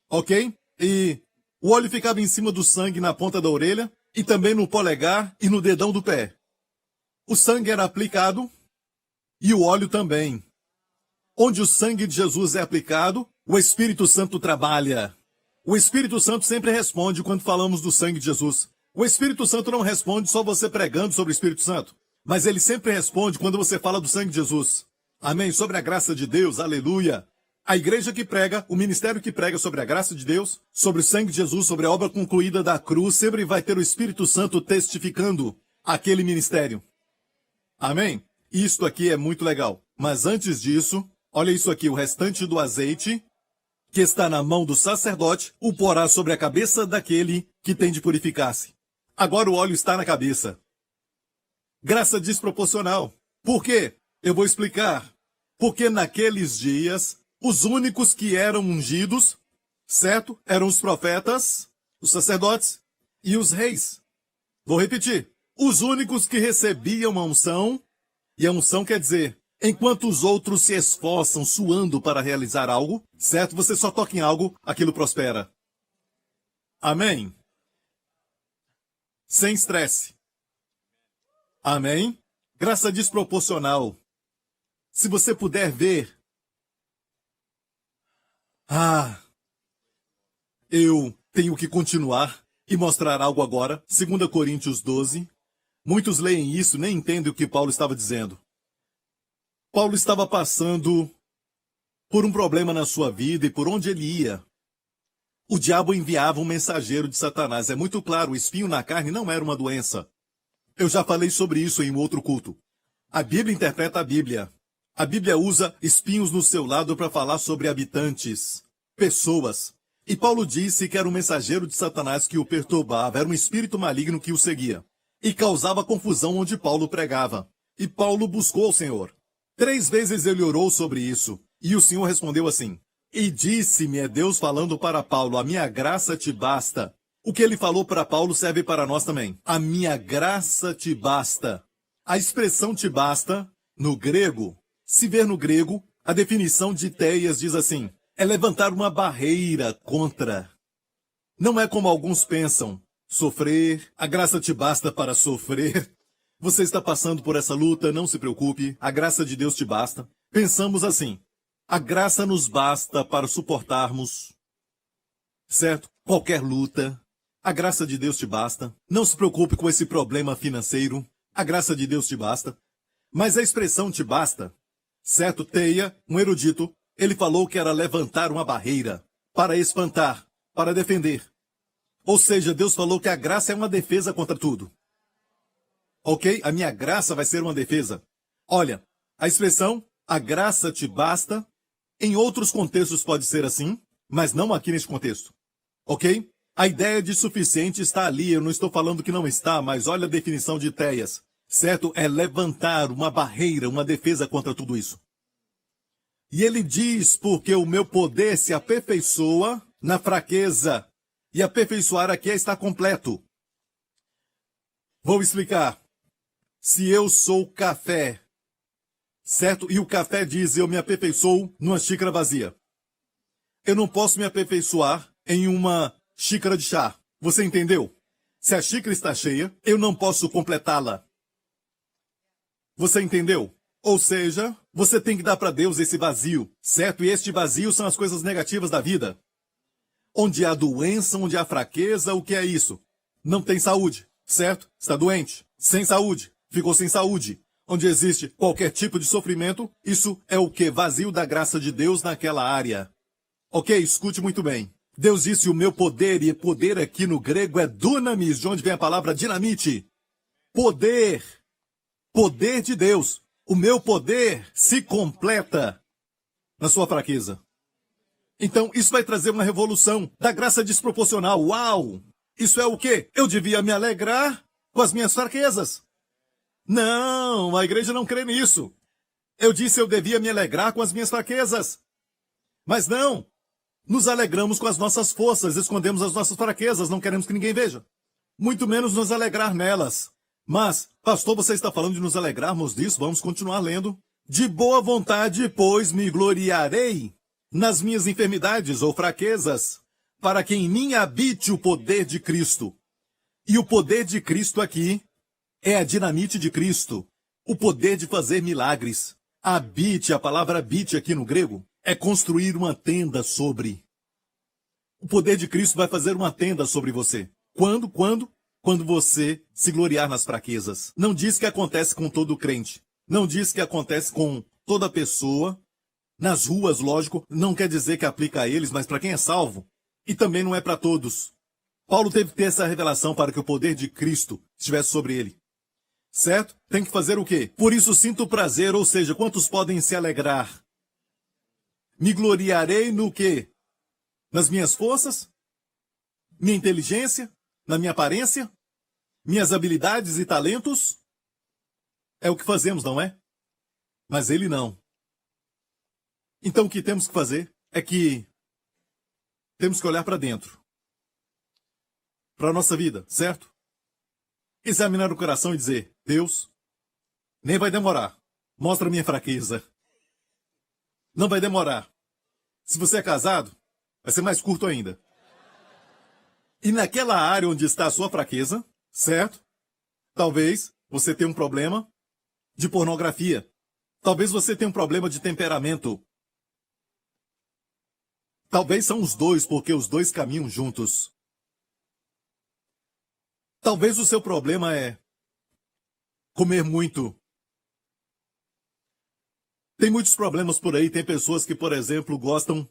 Ok? E o óleo ficava em cima do sangue na ponta da orelha e também no polegar e no dedão do pé. O sangue era aplicado e o óleo também. Onde o sangue de Jesus é aplicado, o Espírito Santo trabalha. O Espírito Santo sempre responde quando falamos do sangue de Jesus. O Espírito Santo não responde só você pregando sobre o Espírito Santo, mas ele sempre responde quando você fala do sangue de Jesus. Amém? Sobre a graça de Deus, aleluia. A igreja que prega, o ministério que prega sobre a graça de Deus, sobre o sangue de Jesus, sobre a obra concluída da cruz, sempre vai ter o Espírito Santo testificando aquele ministério. Amém? Isto aqui é muito legal. Mas antes disso, olha isso aqui, o restante do azeite, que está na mão do sacerdote, o porá sobre a cabeça daquele que tem de purificar-se. Agora o óleo está na cabeça. Graça desproporcional. Por quê? Eu vou explicar. Porque naqueles dias, os únicos que eram ungidos, certo? Eram os profetas, os sacerdotes e os reis. Vou repetir. Os únicos que recebiam a unção, e a unção quer dizer, enquanto os outros se esforçam, suando para realizar algo, certo? Você só toca em algo, aquilo prospera. Amém? Sem estresse. Amém? Graça desproporcional. Se você puder ver. Eu tenho que continuar e mostrar algo agora. 2 Coríntios 12. Muitos leem isso e nem entendem o que Paulo estava dizendo. Paulo estava passando por um problema na sua vida e por onde ele ia. O diabo enviava um mensageiro de Satanás. É muito claro, o espinho na carne não era uma doença. Eu já falei sobre isso em um outro culto. A Bíblia interpreta a Bíblia. A Bíblia usa espinhos no seu lado para falar sobre habitantes, pessoas. E Paulo disse que era um mensageiro de Satanás que o perturbava, era um espírito maligno que o seguia. E causava confusão onde Paulo pregava. E Paulo buscou o Senhor. 3 vezes ele orou sobre isso. E o Senhor respondeu assim: e disse-me, é Deus falando para Paulo, a minha graça te basta. O que ele falou para Paulo serve para nós também. A minha graça te basta. A expressão te basta, no grego, se ver no grego, a definição de Teias diz assim, é levantar uma barreira contra. Não é como alguns pensam, sofrer, a graça te basta para sofrer. Você está passando por essa luta, não se preocupe, a graça de Deus te basta. Pensamos assim, a graça nos basta para suportarmos, certo? Qualquer luta. A graça de Deus te basta. Não se preocupe com esse problema financeiro. A graça de Deus te basta. Mas a expressão te basta, certo? Teia, um erudito, ele falou que era levantar uma barreira para espantar, para defender. Ou seja, Deus falou que a graça é uma defesa contra tudo. Ok? A minha graça vai ser uma defesa. Olha, a expressão, a graça te basta, em outros contextos pode ser assim, mas não aqui neste contexto. Ok? A ideia de suficiente está ali, eu não estou falando que não está, mas olha a definição de Teias. Certo? É levantar uma barreira, uma defesa contra tudo isso. E ele diz, porque o meu poder se aperfeiçoa na fraqueza. E aperfeiçoar aqui é estar completo. Vou explicar. Se eu sou café, certo? E o café diz, eu me aperfeiçoo numa xícara vazia. Eu não posso me aperfeiçoar em uma xícara de chá. Você entendeu? Se a xícara está cheia, eu não posso completá-la. Você entendeu? Ou seja, você tem que dar para Deus esse vazio, certo? E este vazio são as coisas negativas da vida. Onde há doença, onde há fraqueza, o que é isso? Não tem saúde, certo? Está doente, sem saúde, ficou sem saúde. Onde existe qualquer tipo de sofrimento, isso é o que? Vazio da graça de Deus naquela área. Ok? Escute muito bem. Deus disse o meu poder, e poder aqui no grego é dunamis, de onde vem a palavra dinamite. Poder. Poder de Deus. O meu poder se completa na sua fraqueza. Então, isso vai trazer uma revolução da graça desproporcional. Uau! Isso é o quê? Eu devia me alegrar com as minhas fraquezas. Não, a igreja não crê nisso. Eu disse eu devia me alegrar com as minhas fraquezas. Mas não. Nos alegramos com as nossas forças, escondemos as nossas fraquezas, não queremos que ninguém veja. Muito menos nos alegrar nelas. Mas, pastor, você está falando de nos alegrarmos disso? Vamos continuar lendo. De boa vontade, pois, me gloriarei nas minhas enfermidades ou fraquezas, para que em mim habite o poder de Cristo. E o poder de Cristo aqui é a dinamite de Cristo, o poder de fazer milagres. Habite, a palavra habite aqui no grego, é construir uma tenda sobre. O poder de Cristo vai fazer uma tenda sobre você. Quando? Quando você se gloriar nas fraquezas. Não diz que acontece com todo crente. Não diz que acontece com toda pessoa. Nas ruas, lógico, não quer dizer que aplica a eles, mas para quem é salvo. E também não é para todos. Paulo teve que ter essa revelação para que o poder de Cristo estivesse sobre ele. Certo? Tem que fazer o quê? Por isso sinto prazer, ou seja, quantos podem se alegrar? Me gloriarei no quê? Nas minhas forças? Minha inteligência? Na minha aparência? Minhas habilidades e talentos? É o que fazemos, não é? Mas ele não. Então o que temos que fazer é que temos que olhar para dentro. Para a nossa vida, certo? Examinar o coração e dizer, Deus, nem vai demorar. Mostra a minha fraqueza. Não vai demorar. Se você é casado, vai ser mais curto ainda. E naquela área onde está a sua fraqueza, certo? Talvez você tenha um problema de pornografia. Talvez você tenha um problema de temperamento. Talvez são os dois, porque os dois caminham juntos. Talvez o seu problema é comer muito. Tem muitos problemas por aí. Tem pessoas que, por exemplo, gostam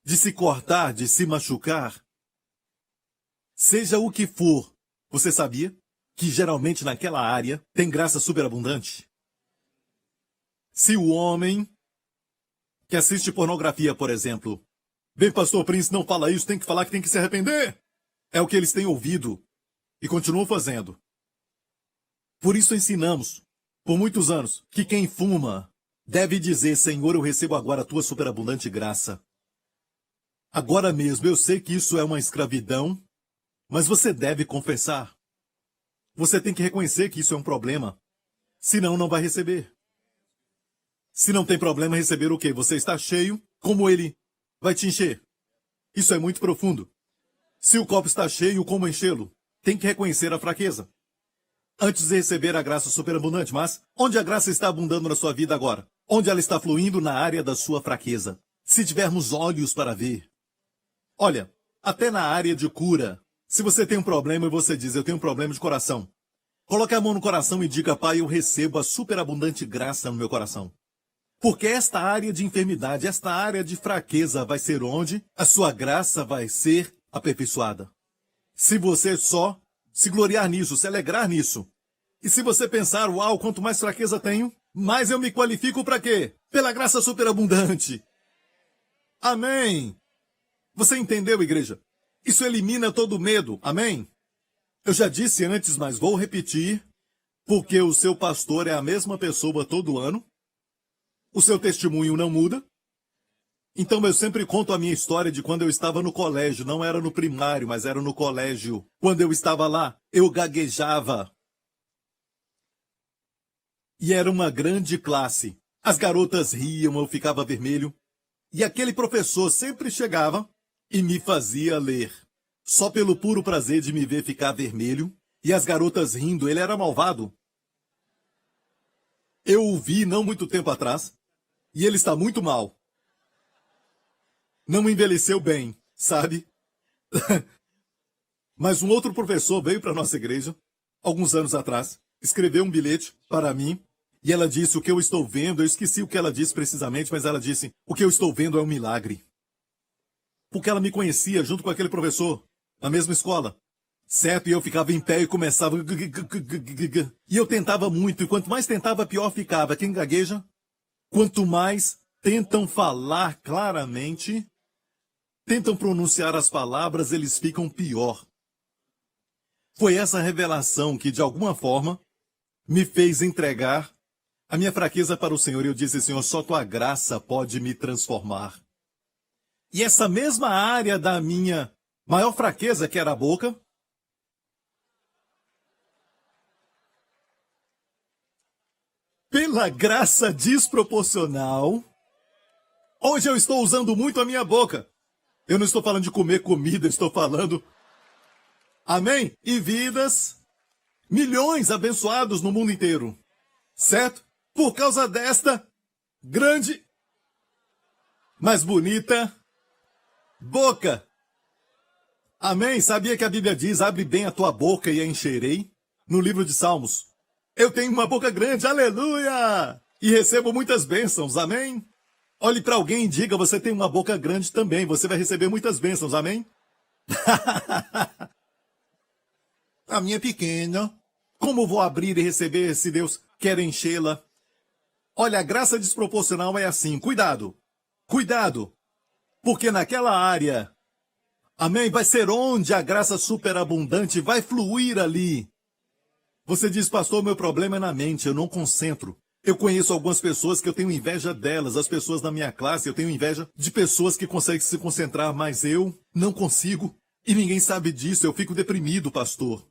de se cortar, de se machucar. Seja o que for, você sabia que geralmente naquela área tem graça superabundante? Se o homem que assiste pornografia, por exemplo, bem, pastor Prince, não fala isso, tem que falar que tem que se arrepender. É o que eles têm ouvido e continuam fazendo. Por isso ensinamos, por muitos anos, que quem fuma deve dizer, Senhor, eu recebo agora a tua superabundante graça. Agora mesmo, eu sei que isso é uma escravidão, mas você deve confessar. Você tem que reconhecer que isso é um problema. Senão, não vai receber. Se não tem problema receber o quê? Você está cheio, como ele vai te encher? Isso é muito profundo. Se o copo está cheio, como enchê-lo? Tem que reconhecer a fraqueza. Antes de receber a graça superabundante, mas onde a graça está abundando na sua vida agora? Onde ela está fluindo na área da sua fraqueza? Se tivermos olhos para ver. Olha, até na área de cura. Se você tem um problema e você diz, eu tenho um problema de coração. Coloque a mão no coração e diga, Pai, eu recebo a superabundante graça no meu coração. Porque esta área de enfermidade, esta área de fraqueza vai ser onde a sua graça vai ser aperfeiçoada. Se você só se gloriar nisso, se alegrar nisso. E se você pensar, uau, quanto mais fraqueza tenho, mais eu me qualifico para quê? Pela graça superabundante. Amém. Você entendeu, igreja? Isso elimina todo medo. Amém? Eu já disse antes, mas vou repetir, porque o seu pastor é a mesma pessoa todo ano. O seu testemunho não muda. Então eu sempre conto a minha história de quando eu estava no colégio. Não era no primário, mas era no colégio. Quando eu estava lá, eu gaguejava. E era uma grande classe. As garotas riam, eu ficava vermelho. E aquele professor sempre chegava e me fazia ler. Só pelo puro prazer de me ver ficar vermelho. E as garotas rindo, ele era malvado. Eu o vi não muito tempo atrás. E ele está muito mal. Não envelheceu bem, sabe? Mas um outro professor veio para a nossa igreja, alguns anos atrás, escreveu um bilhete para mim, e ela disse, o que eu estou vendo, eu esqueci o que ela disse precisamente, mas ela disse, o que eu estou vendo é um milagre. Porque ela me conhecia junto com aquele professor, na mesma escola. Certo? E eu ficava em pé e começava... E eu tentava muito, e quanto mais tentava, pior ficava. Quem gagueja? Quanto mais tentam falar claramente, tentam pronunciar as palavras, eles ficam pior. Foi essa revelação que, de alguma forma, me fez entregar a minha fraqueza para o Senhor. E eu disse, Senhor, só tua graça pode me transformar. E essa mesma área da minha maior fraqueza, que era a boca, pela graça desproporcional, hoje eu estou usando muito a minha boca. Eu não estou falando de comer comida, estou falando... Amém? E vidas, milhões abençoados no mundo inteiro. Certo? Por causa desta grande, mas bonita boca. Amém? Sabia que a Bíblia diz, abre bem a tua boca e a encherei? No livro de Salmos. Eu tenho uma boca grande, aleluia! E recebo muitas bênçãos, amém? Olhe para alguém e diga, você tem uma boca grande também, você vai receber muitas bênçãos, amém? A minha é pequena. Como vou abrir e receber se Deus quer enchê-la? Olha, a graça desproporcional é assim, cuidado, cuidado, porque naquela área, amém, vai ser onde a graça superabundante vai fluir ali. Você diz, pastor, meu problema é na mente, eu não concentro. Eu conheço algumas pessoas que eu tenho inveja delas, as pessoas da minha classe, eu tenho inveja de pessoas que conseguem se concentrar, mas eu não consigo. E ninguém sabe disso, eu fico deprimido, pastor.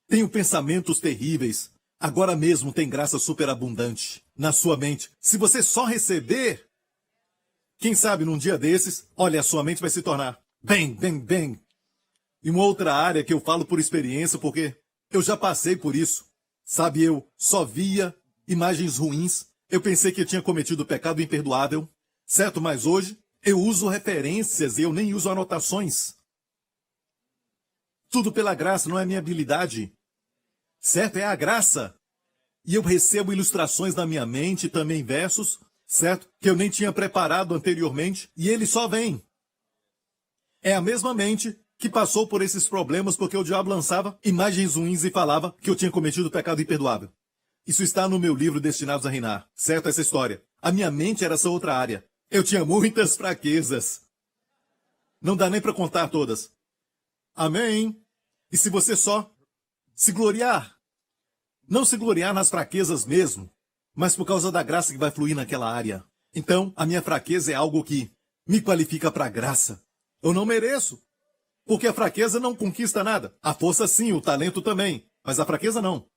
Tenho pensamentos terríveis. Agora mesmo tem graça superabundante na sua mente. Se você só receber, quem sabe num dia desses, olha, a sua mente vai se tornar bem, bem, bem. E uma outra área que eu falo por experiência, porque eu já passei por isso. Sabe, eu só via imagens ruins. Eu pensei que eu tinha cometido pecado imperdoável. Certo, mas hoje eu uso referências e eu nem uso anotações. Tudo pela graça, não é minha habilidade. Certo? É a graça. E eu recebo ilustrações na minha mente, também versos, certo? Que eu nem tinha preparado anteriormente, e ele só vem. É a mesma mente que passou por esses problemas porque o diabo lançava imagens ruins e falava que eu tinha cometido pecado imperdoável. Isso está no meu livro Destinados a Reinar, certo? Essa história. A minha mente era essa outra área. Eu tinha muitas fraquezas. Não dá nem para contar todas. Amém? E se você só se gloriar, não se gloriar nas fraquezas mesmo, mas por causa da graça que vai fluir naquela área. Então, a minha fraqueza é algo que me qualifica para a graça. Eu não mereço, porque a fraqueza não conquista nada. A força sim, o talento também, mas a fraqueza não.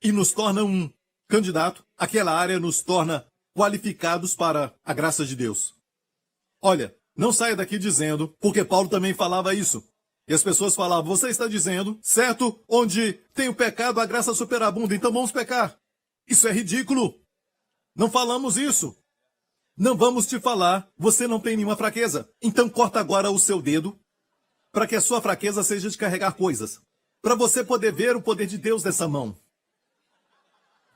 E nos torna um candidato, aquela área nos torna qualificados para a graça de Deus. Olha, não saia daqui dizendo, porque Paulo também falava isso. E as pessoas falavam, você está dizendo, certo, onde tem o pecado, a graça superabunda, então vamos pecar. Isso é ridículo. Não falamos isso. Não vamos te falar, você não tem nenhuma fraqueza. Então corta agora o seu dedo, para que a sua fraqueza seja de carregar coisas. Para você poder ver o poder de Deus nessa mão.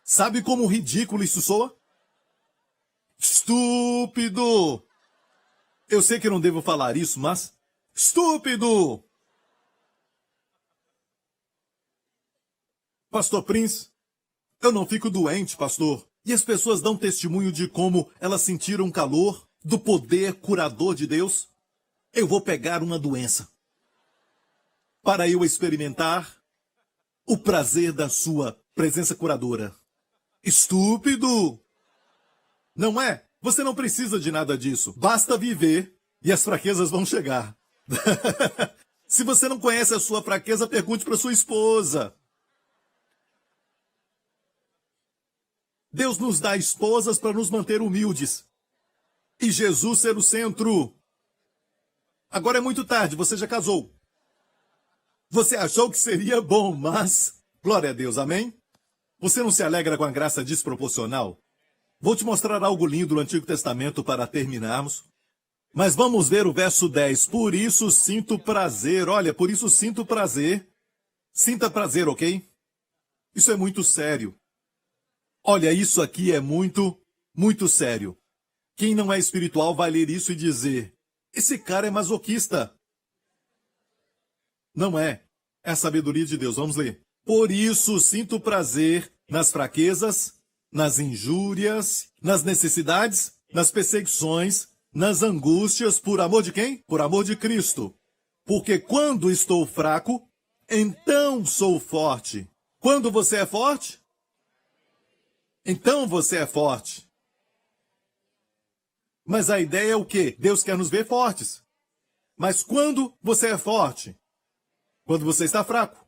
Sabe como ridículo isso soa? Estúpido! Eu sei que não devo falar isso, mas... Estúpido! Pastor Prince, eu não fico doente, pastor. E as pessoas dão testemunho de como elas sentiram calor do poder curador de Deus. Eu vou pegar uma doença para eu experimentar o prazer da sua presença curadora. Estúpido! Não é? Você não precisa de nada disso. Basta viver e as fraquezas vão chegar. Se você não conhece a sua fraqueza, pergunte para sua esposa. Deus nos dá esposas para nos manter humildes. E Jesus ser o centro. Agora é muito tarde, você já casou. Você achou que seria bom, mas... Glória a Deus, amém? Você não se alegra com a graça desproporcional? Vou te mostrar algo lindo do Antigo Testamento para terminarmos. Mas vamos ver o verso 10. Por isso sinto prazer. Olha, por isso sinto prazer. Sinta prazer, ok? Isso é muito sério. Olha, isso aqui é muito, muito sério. Quem não é espiritual vai ler isso e dizer, esse cara é masoquista. Não é. É a sabedoria de Deus. Vamos ler. Por isso sinto prazer nas fraquezas, nas injúrias, nas necessidades, nas perseguições, nas angústias, por amor de quem? Por amor de Cristo. Porque quando estou fraco, então sou forte. Quando você é forte? Então você é forte. Mas a ideia é o quê? Deus quer nos ver fortes. Mas quando você é forte? Quando você está fraco.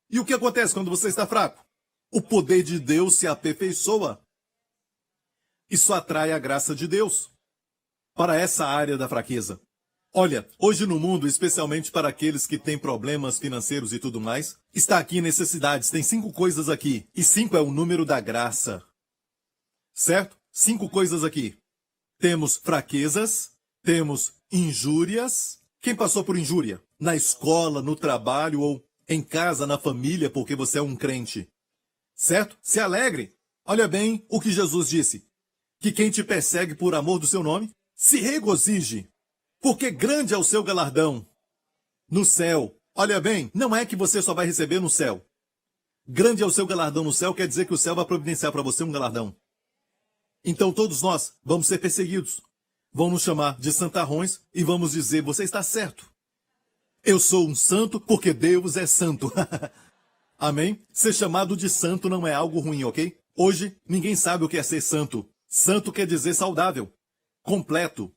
E o que acontece quando você está fraco? O poder de Deus se aperfeiçoa. Isso atrai a graça de Deus para essa área da fraqueza. Olha, hoje no mundo, especialmente para aqueles que têm problemas financeiros e tudo mais, está aqui necessidades. Tem 5 coisas aqui. E 5 é o número da graça. Certo? 5 coisas aqui. Temos fraquezas, temos injúrias. Quem passou por injúria? Na escola, no trabalho ou em casa, na família, porque você é um crente. Certo? Se alegre. Olha bem o que Jesus disse. Que quem te persegue por amor do seu nome, se regozije. Porque grande é o seu galardão no céu. Olha bem, não é que você só vai receber no céu. Grande é o seu galardão no céu, quer dizer que o céu vai providenciar para você um galardão. Então todos nós vamos ser perseguidos. Vão nos chamar de santarrões e vamos dizer, você está certo. Eu sou um santo porque Deus é santo. Amém? Ser chamado de santo não é algo ruim, ok? Hoje, ninguém sabe o que é ser santo. Santo quer dizer saudável, completo,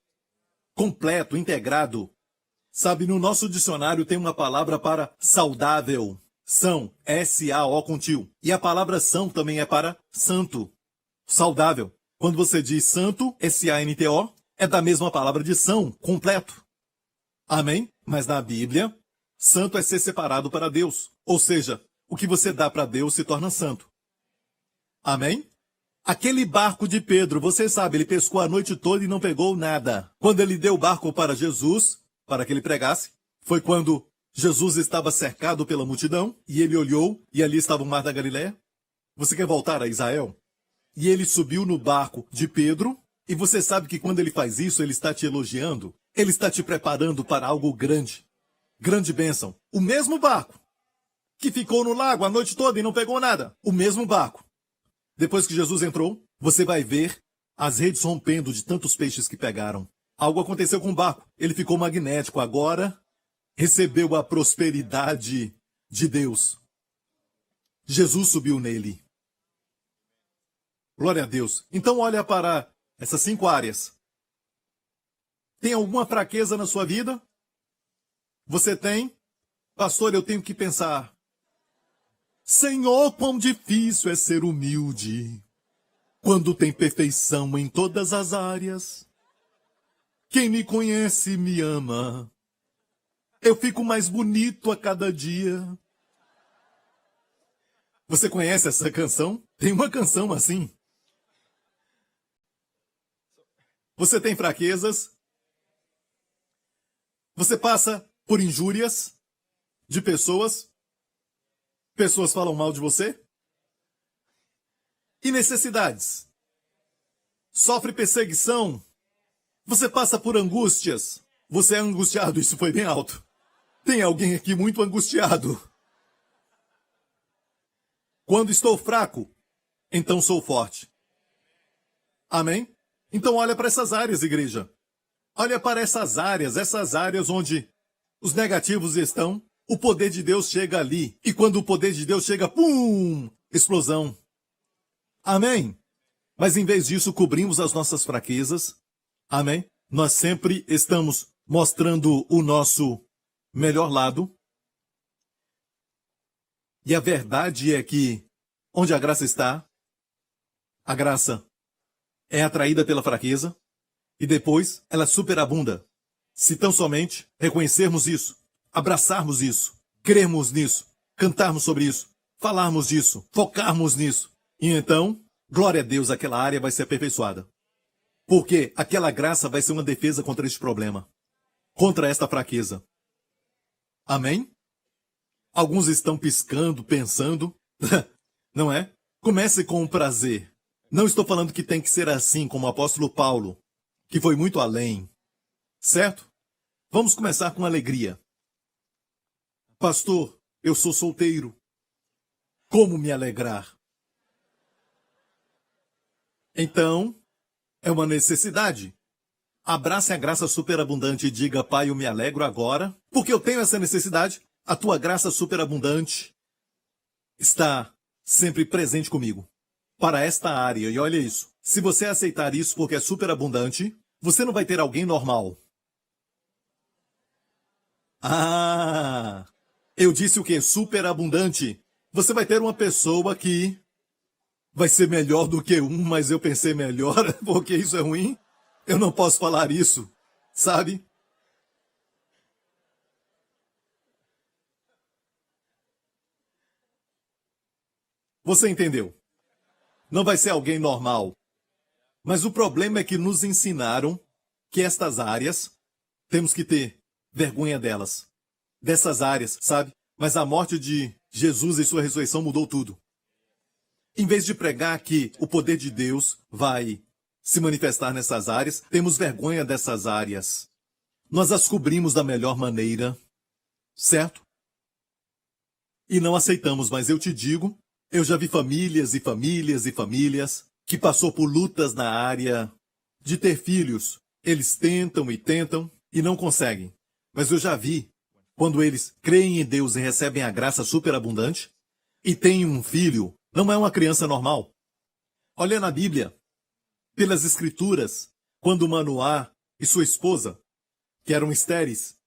integrado. Sabe, no nosso dicionário tem uma palavra para saudável. São, S-A-O com tio. E a palavra são também é para santo, saudável. Quando você diz santo, S-A-N-T-O, é da mesma palavra de são, completo. Amém? Mas na Bíblia, santo é ser separado para Deus. Ou seja, o que você dá para Deus se torna santo. Amém? Aquele barco de Pedro, você sabe, ele pescou a noite toda e não pegou nada. Quando ele deu o barco para Jesus, para que ele pregasse, foi quando Jesus estava cercado pela multidão e ele olhou e ali estava o mar da Galileia. Você quer voltar a Israel? E ele subiu no barco de Pedro e você sabe que quando ele faz isso, ele está te elogiando. Ele está te preparando para algo grande. Grande bênção. O mesmo barco que ficou no lago a noite toda e não pegou nada. O mesmo barco. Depois que Jesus entrou, você vai ver as redes rompendo de tantos peixes que pegaram. Algo aconteceu com o barco. Ele ficou magnético. Agora recebeu a prosperidade de Deus. Jesus subiu nele. Glória a Deus. Então olha para essas 5 áreas. Tem alguma fraqueza na sua vida? Você tem? Pastor, eu tenho que pensar. Senhor, quão difícil é ser humilde, quando tem perfeição em todas as áreas. Quem me conhece me ama. Eu fico mais bonito a cada dia. Você conhece essa canção? Tem uma canção assim. Você tem fraquezas? Você passa por injúrias de pessoas? Pessoas falam mal de você? E necessidades? Sofre perseguição? Você passa por angústias? Você é angustiado? Isso foi bem alto. Tem alguém aqui muito angustiado. Quando estou fraco, então sou forte. Amém? Então olha para essas áreas, igreja. Olha para essas áreas onde os negativos estão. O poder de Deus chega ali. E quando o poder de Deus chega, pum! Explosão. Amém? Mas em vez disso, cobrimos as nossas fraquezas. Amém? Nós sempre estamos mostrando o nosso melhor lado. E a verdade é que, onde a graça está, a graça é atraída pela fraqueza e depois ela superabunda. Se tão somente reconhecermos isso, abraçarmos isso, crermos nisso, cantarmos sobre isso, falarmos disso, focarmos nisso. E então, glória a Deus, aquela área vai ser aperfeiçoada. Porque aquela graça vai ser uma defesa contra este problema, contra esta fraqueza. Amém? Alguns estão piscando, pensando, não é? Comece com o prazer. Não estou falando que tem que ser assim como o apóstolo Paulo, que foi muito além. Certo? Vamos começar com alegria. Pastor, eu sou solteiro. Como me alegrar? Então, é uma necessidade. Abrace a graça superabundante e diga, Pai, eu me alegro agora, porque eu tenho essa necessidade. A tua graça superabundante está sempre presente comigo, para esta área. E olha isso, se você aceitar isso porque é superabundante, você não vai ter alguém normal. Ah, eu disse o quê? Superabundante. Você vai ter uma pessoa que vai ser melhor do que um, mas eu pensei melhor, porque isso é ruim. Eu não posso falar isso, sabe? Você entendeu? Não vai ser alguém normal. Mas o problema é que nos ensinaram que estas áreas, temos que ter vergonha delas. Dessas áreas, sabe? Mas a morte de Jesus e sua ressurreição mudou tudo. Em vez de pregar que o poder de Deus vai se manifestar nessas áreas, temos vergonha dessas áreas. Nós as cobrimos da melhor maneira, certo? E não aceitamos, mas eu te digo, eu já vi famílias e famílias e famílias que passou por lutas na área de ter filhos. Eles tentam e não conseguem. Mas eu já vi, quando eles creem em Deus e recebem a graça superabundante, e têm um filho, não é uma criança normal. Olha na Bíblia, pelas Escrituras, quando Manoá e sua esposa, que eram estéreis,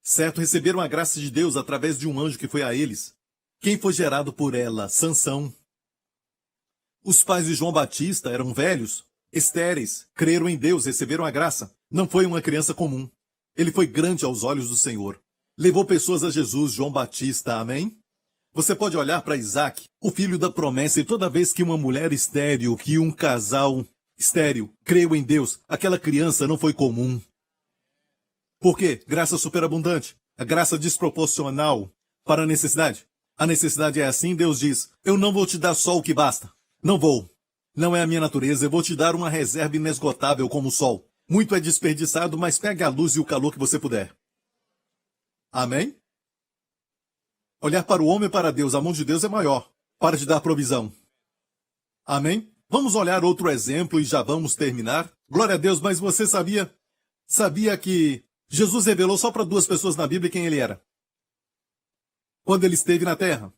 certo, receberam a graça de Deus através de um anjo que foi a eles. Quem foi gerado por ela? Sansão. Os pais de João Batista eram velhos, estéreis, creram em Deus, receberam a graça. Não foi uma criança comum. Ele foi grande aos olhos do Senhor. Levou pessoas a Jesus, João Batista, amém? Você pode olhar para Isaac, o filho da promessa, e toda vez que uma mulher estéril, que um casal estéril, creu em Deus, aquela criança não foi comum. Por quê? Graça superabundante. A graça desproporcional para a necessidade. A necessidade é assim, Deus diz, eu não vou te dar só o que basta. Não vou. Não é a minha natureza, eu vou te dar uma reserva inesgotável como o sol. Muito é desperdiçado, mas pegue a luz e o calor que você puder. Amém? Olhar para o homem e para Deus, a mão de Deus é maior, para te dar provisão. Amém? Vamos olhar outro exemplo e já vamos terminar. Glória a Deus, mas você sabia que Jesus revelou só para 2 pessoas na Bíblia quem ele era? Quando ele esteve na terra.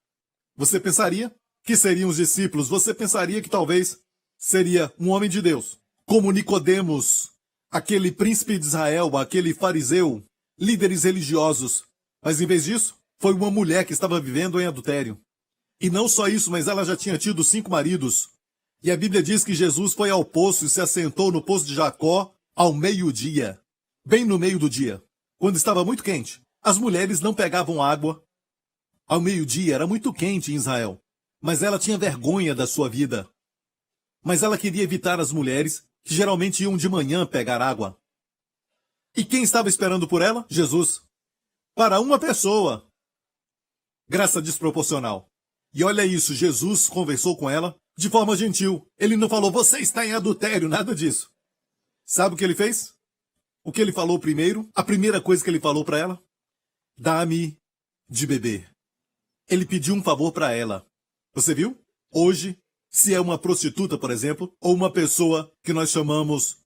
Você pensaria que seriam os discípulos, você pensaria que talvez seria um homem de Deus, como Nicodemos, aquele príncipe de Israel, aquele fariseu, líderes religiosos. Mas em vez disso, foi uma mulher que estava vivendo em adultério. E não só isso, mas ela já tinha tido 5 maridos. E a Bíblia diz que Jesus foi ao poço e se assentou no poço de Jacó ao meio-dia. Bem no meio do dia, quando estava muito quente. As mulheres não pegavam água. Ao meio-dia era muito quente em Israel. Mas ela tinha vergonha da sua vida. Mas ela queria evitar as mulheres, que geralmente iam de manhã pegar água. E quem estava esperando por ela? Jesus. Para uma pessoa. Graça desproporcional. E olha isso, Jesus conversou com ela de forma gentil. Ele não falou, você está em adultério, nada disso. Sabe o que ele fez? O que ele falou primeiro? A primeira coisa que ele falou para ela? Dá-me de beber. Ele pediu um favor para ela. Você viu? Hoje, se é uma prostituta, por exemplo, ou uma pessoa que nós chamamos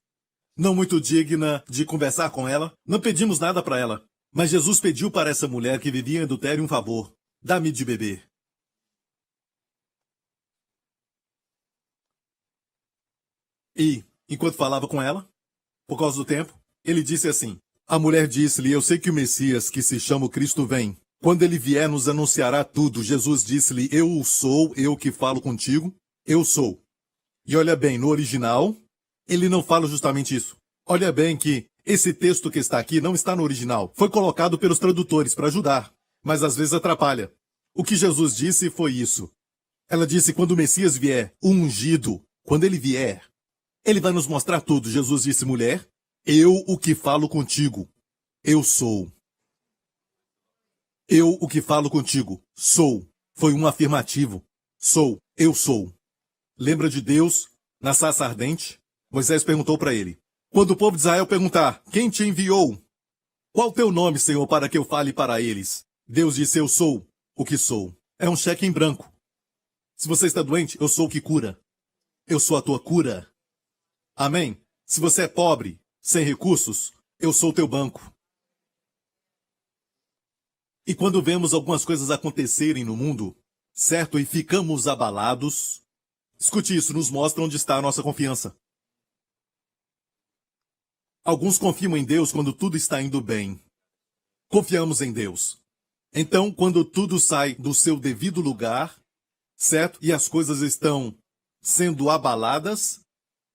não muito digna de conversar com ela, não pedimos nada para ela. Mas Jesus pediu para essa mulher que vivia em adultério um favor. Dá-me de beber. E, enquanto falava com ela, por causa do tempo, ele disse assim, a mulher disse-lhe, eu sei que o Messias, que se chama o Cristo, vem. Quando ele vier, nos anunciará tudo. Jesus disse-lhe, eu sou, eu que falo contigo, eu sou. E olha bem, no original, ele não fala justamente isso. Olha bem que esse texto que está aqui não está no original. Foi colocado pelos tradutores para ajudar, mas às vezes atrapalha. O que Jesus disse foi isso. Ela disse, quando o Messias vier, o ungido, quando ele vier, ele vai nos mostrar tudo. Jesus disse, mulher, eu o que falo contigo, eu sou. Eu o que falo contigo, sou. Foi um afirmativo. Sou, eu sou. Lembra de Deus, na sarça ardente? Moisés perguntou para ele. Quando o povo de Israel perguntar, quem te enviou? Qual o teu nome, Senhor, para que eu fale para eles? Deus disse, eu sou o que sou. É um cheque em branco. Se você está doente, eu sou o que cura. Eu sou a tua cura. Amém? Se você é pobre, sem recursos, eu sou o teu banco. E quando vemos algumas coisas acontecerem no mundo, certo? E ficamos abalados, escute isso, nos mostra onde está a nossa confiança. Alguns confiam em Deus quando tudo está indo bem. Confiamos em Deus. Então, quando tudo sai do seu devido lugar, certo? E as coisas estão sendo abaladas,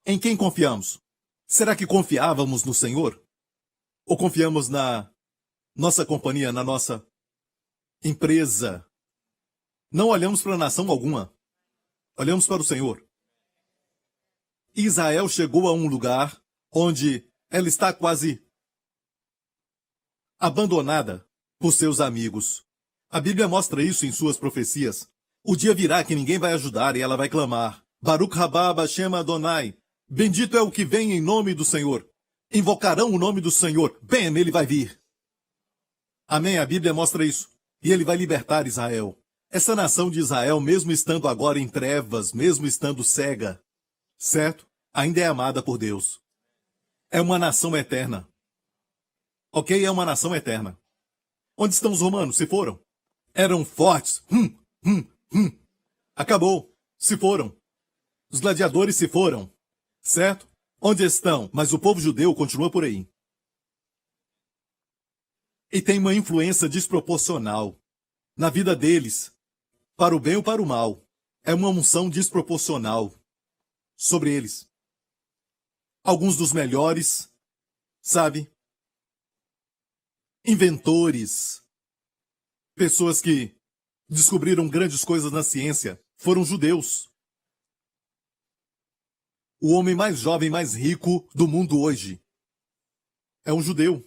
em quem confiamos? Será que confiávamos no Senhor? Ou confiamos na nossa companhia, na nossa empresa? Não olhamos para nação alguma. Olhamos para o Senhor. Israel chegou a um lugar onde ela está quase abandonada por seus amigos. A Bíblia mostra isso em suas profecias. O dia virá que ninguém vai ajudar e ela vai clamar: Baruch rabá Hashem Adonai. Bendito é o que vem em nome do Senhor. Invocarão o nome do Senhor. Bem, ele vai vir. Amém, a Bíblia mostra isso. E ele vai libertar Israel. Essa nação de Israel, mesmo estando agora em trevas, mesmo estando cega, certo? Ainda é amada por Deus. É uma nação eterna. Ok? É uma nação eterna. Onde estão os romanos? Se foram. Eram fortes. Acabou. Se foram. Os gladiadores se foram. Certo? Onde estão? Mas o povo judeu continua por aí. E tem uma influência desproporcional na vida deles, para o bem ou para o mal. É uma unção desproporcional sobre eles. Alguns dos melhores, sabe? Inventores, pessoas que descobriram grandes coisas na ciência, foram judeus. O homem mais jovem, mais rico do mundo hoje é um judeu.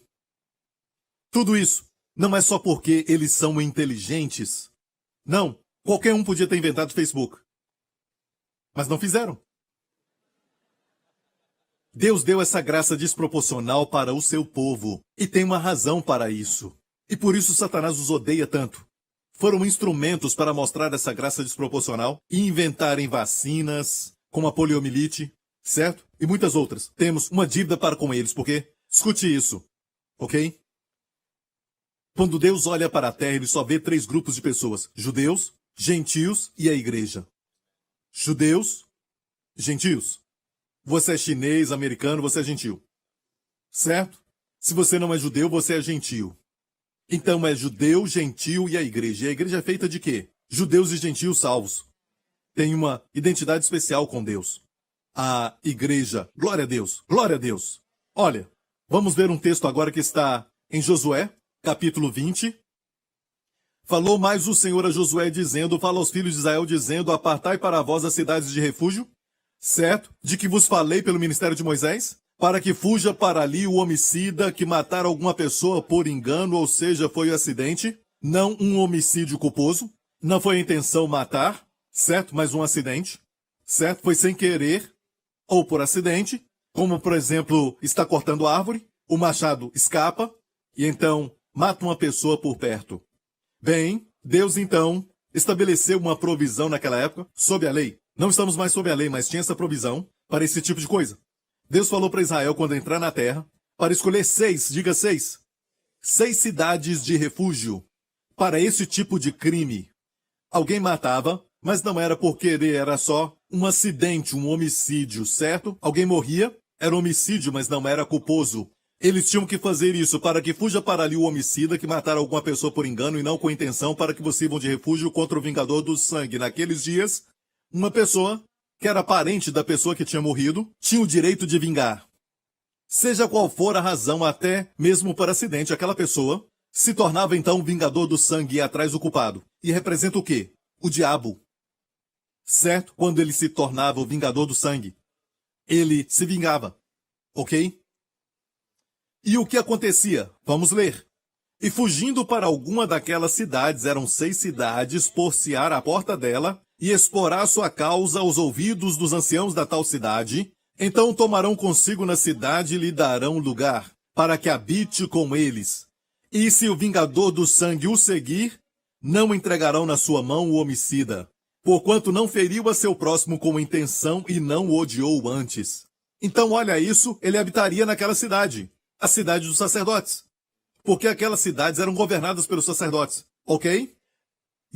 Tudo isso não é só porque eles são inteligentes. Não, qualquer um podia ter inventado o Facebook. Mas não fizeram. Deus deu essa graça desproporcional para o seu povo. E tem uma razão para isso. E por isso Satanás os odeia tanto. Foram instrumentos para mostrar essa graça desproporcional e inventarem vacinas, como a poliomielite, certo? E muitas outras. Temos uma dívida para com eles, porque, escute isso, ok? Quando Deus olha para a terra, ele só vê 3 grupos de pessoas: judeus, gentios e a igreja. Judeus, gentios. Você é chinês, americano, você é gentio. Certo? Se você não é judeu, você é gentio. Então é judeu, gentio e a igreja. E a igreja é feita de quê? Judeus e gentios salvos. Tem uma identidade especial com Deus. A igreja. Glória a Deus. Glória a Deus. Olha, vamos ver um texto agora que está em Josué, capítulo 20. Falou mais o Senhor a Josué dizendo: fala aos filhos de Israel dizendo: apartai para vós as cidades de refúgio, certo? De que vos falei pelo ministério de Moisés, para que fuja para ali o homicida que matar alguma pessoa por engano, ou seja, foi um acidente, não um homicídio culposo, não foi a intenção matar, certo? Mas um acidente, certo? Foi sem querer, ou por acidente, como por exemplo, está cortando árvore, o machado escapa, e então mata uma pessoa por perto. Bem, Deus então estabeleceu uma provisão naquela época, sob a lei. Não estamos mais sob a lei, mas tinha essa provisão para esse tipo de coisa. Deus falou para Israel, quando entrar na terra, para escolher 6, diga 6, 6 cidades de refúgio para esse tipo de crime. Alguém matava, mas não era por querer, era só um acidente, um homicídio, certo? Alguém morria, era homicídio, mas não era culposo. Eles tinham que fazer isso para que fuja para ali o homicida que matar alguma pessoa por engano e não com intenção, para que vocês sirvam de refúgio contra o vingador do sangue. Naqueles dias, uma pessoa que era parente da pessoa que tinha morrido tinha o direito de vingar. Seja qual for a razão, até mesmo por acidente, aquela pessoa se tornava então o vingador do sangue e ia atrás do culpado. E representa o quê? O diabo. Certo? Quando ele se tornava o vingador do sangue, ele se vingava. Ok? E o que acontecia? Vamos ler. E fugindo para alguma daquelas cidades, eram 6 cidades, porciar a porta dela, e exporá sua causa aos ouvidos dos anciãos da tal cidade, então tomarão consigo na cidade e lhe darão lugar, para que habite com eles. E se o vingador do sangue o seguir, não entregarão na sua mão o homicida, porquanto não feriu a seu próximo com intenção e não o odiou antes. Então olha isso, ele habitaria naquela cidade. A cidade dos sacerdotes, porque aquelas cidades eram governadas pelos sacerdotes, ok?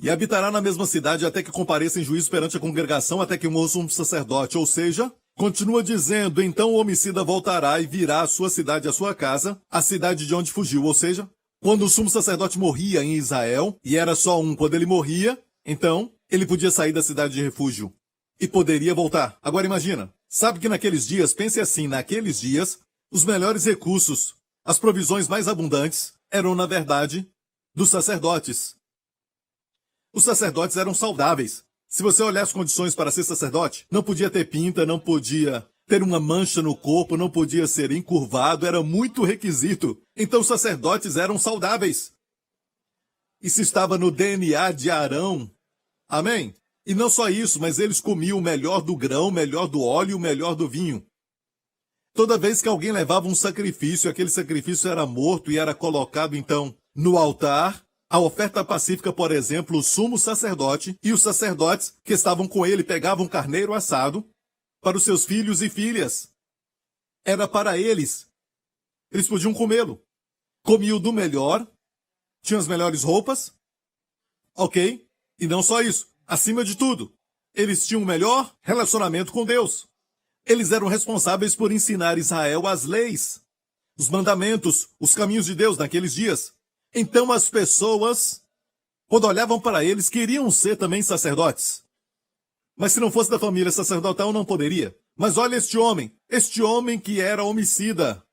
E habitará na mesma cidade até que compareça em juízo perante a congregação, até que morra um sacerdote, ou seja, continua dizendo, então o homicida voltará e virá à sua cidade, à sua casa, a cidade de onde fugiu, ou seja, quando o sumo sacerdote morria em Israel, e era só um, quando ele morria, então ele podia sair da cidade de refúgio e poderia voltar. Agora imagina, sabe que naqueles dias, pense assim, naqueles dias, os melhores recursos, as provisões mais abundantes, eram, na verdade, dos sacerdotes. Os sacerdotes eram saudáveis. Se você olhar as condições para ser sacerdote, não podia ter pinta, não podia ter uma mancha no corpo, não podia ser encurvado, era muito requisito. Então os sacerdotes eram saudáveis. Isso estava no DNA de Arão. Amém? E não só isso, mas eles comiam o melhor do grão, o melhor do óleo, o melhor do vinho. Toda vez que alguém levava um sacrifício, aquele sacrifício era morto e era colocado, então, no altar. A oferta pacífica, por exemplo, o sumo sacerdote e os sacerdotes que estavam com ele pegavam um carneiro assado para os seus filhos e filhas. Era para eles. Eles podiam comê-lo. Comiam do melhor, tinham as melhores roupas, ok? E não só isso, acima de tudo, eles tinham o melhor relacionamento com Deus. Eles eram responsáveis por ensinar Israel as leis, os mandamentos, os caminhos de Deus naqueles dias. Então as pessoas, quando olhavam para eles, queriam ser também sacerdotes. Mas se não fosse da família sacerdotal, não poderia. Mas olha este homem que era homicida.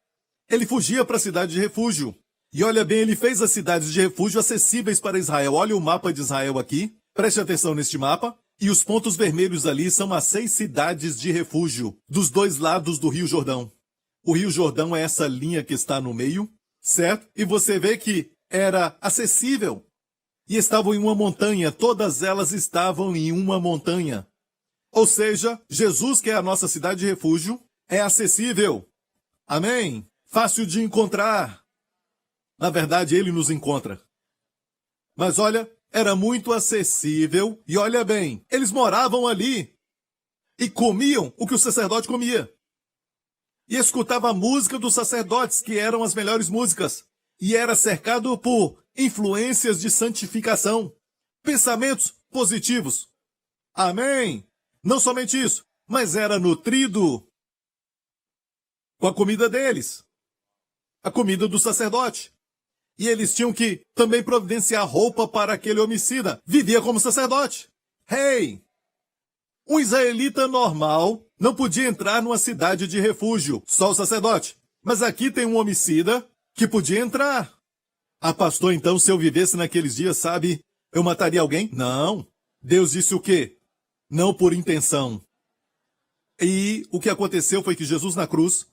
Ele fugia para a cidade de refúgio. E olha bem, ele fez as cidades de refúgio acessíveis para Israel. Olha o mapa de Israel aqui. Preste atenção neste mapa. E os pontos vermelhos ali são as 6 cidades de refúgio, dos 2 lados do Rio Jordão. O Rio Jordão é essa linha que está no meio, certo? E você vê que era acessível. E estavam em uma montanha, todas elas estavam em uma montanha. Ou seja, Jesus, que é a nossa cidade de refúgio, é acessível. Amém? Fácil de encontrar. Na verdade, ele nos encontra. Mas olha, era muito acessível e olha bem, eles moravam ali e comiam o que o sacerdote comia. E escutava a música dos sacerdotes, que eram as melhores músicas. E era cercado por influências de santificação, pensamentos positivos. Amém? Não somente isso, mas era nutrido com a comida deles, a comida do sacerdote. E eles tinham que também providenciar roupa para aquele homicida. Vivia como sacerdote. Hey! Um israelita normal não podia entrar numa cidade de refúgio, só o sacerdote. Mas aqui tem um homicida que podia entrar. Ah, pastor, então se eu vivesse naqueles dias, sabe, eu mataria alguém? Não. Deus disse o quê? Não por intenção. E o que aconteceu foi que Jesus na cruz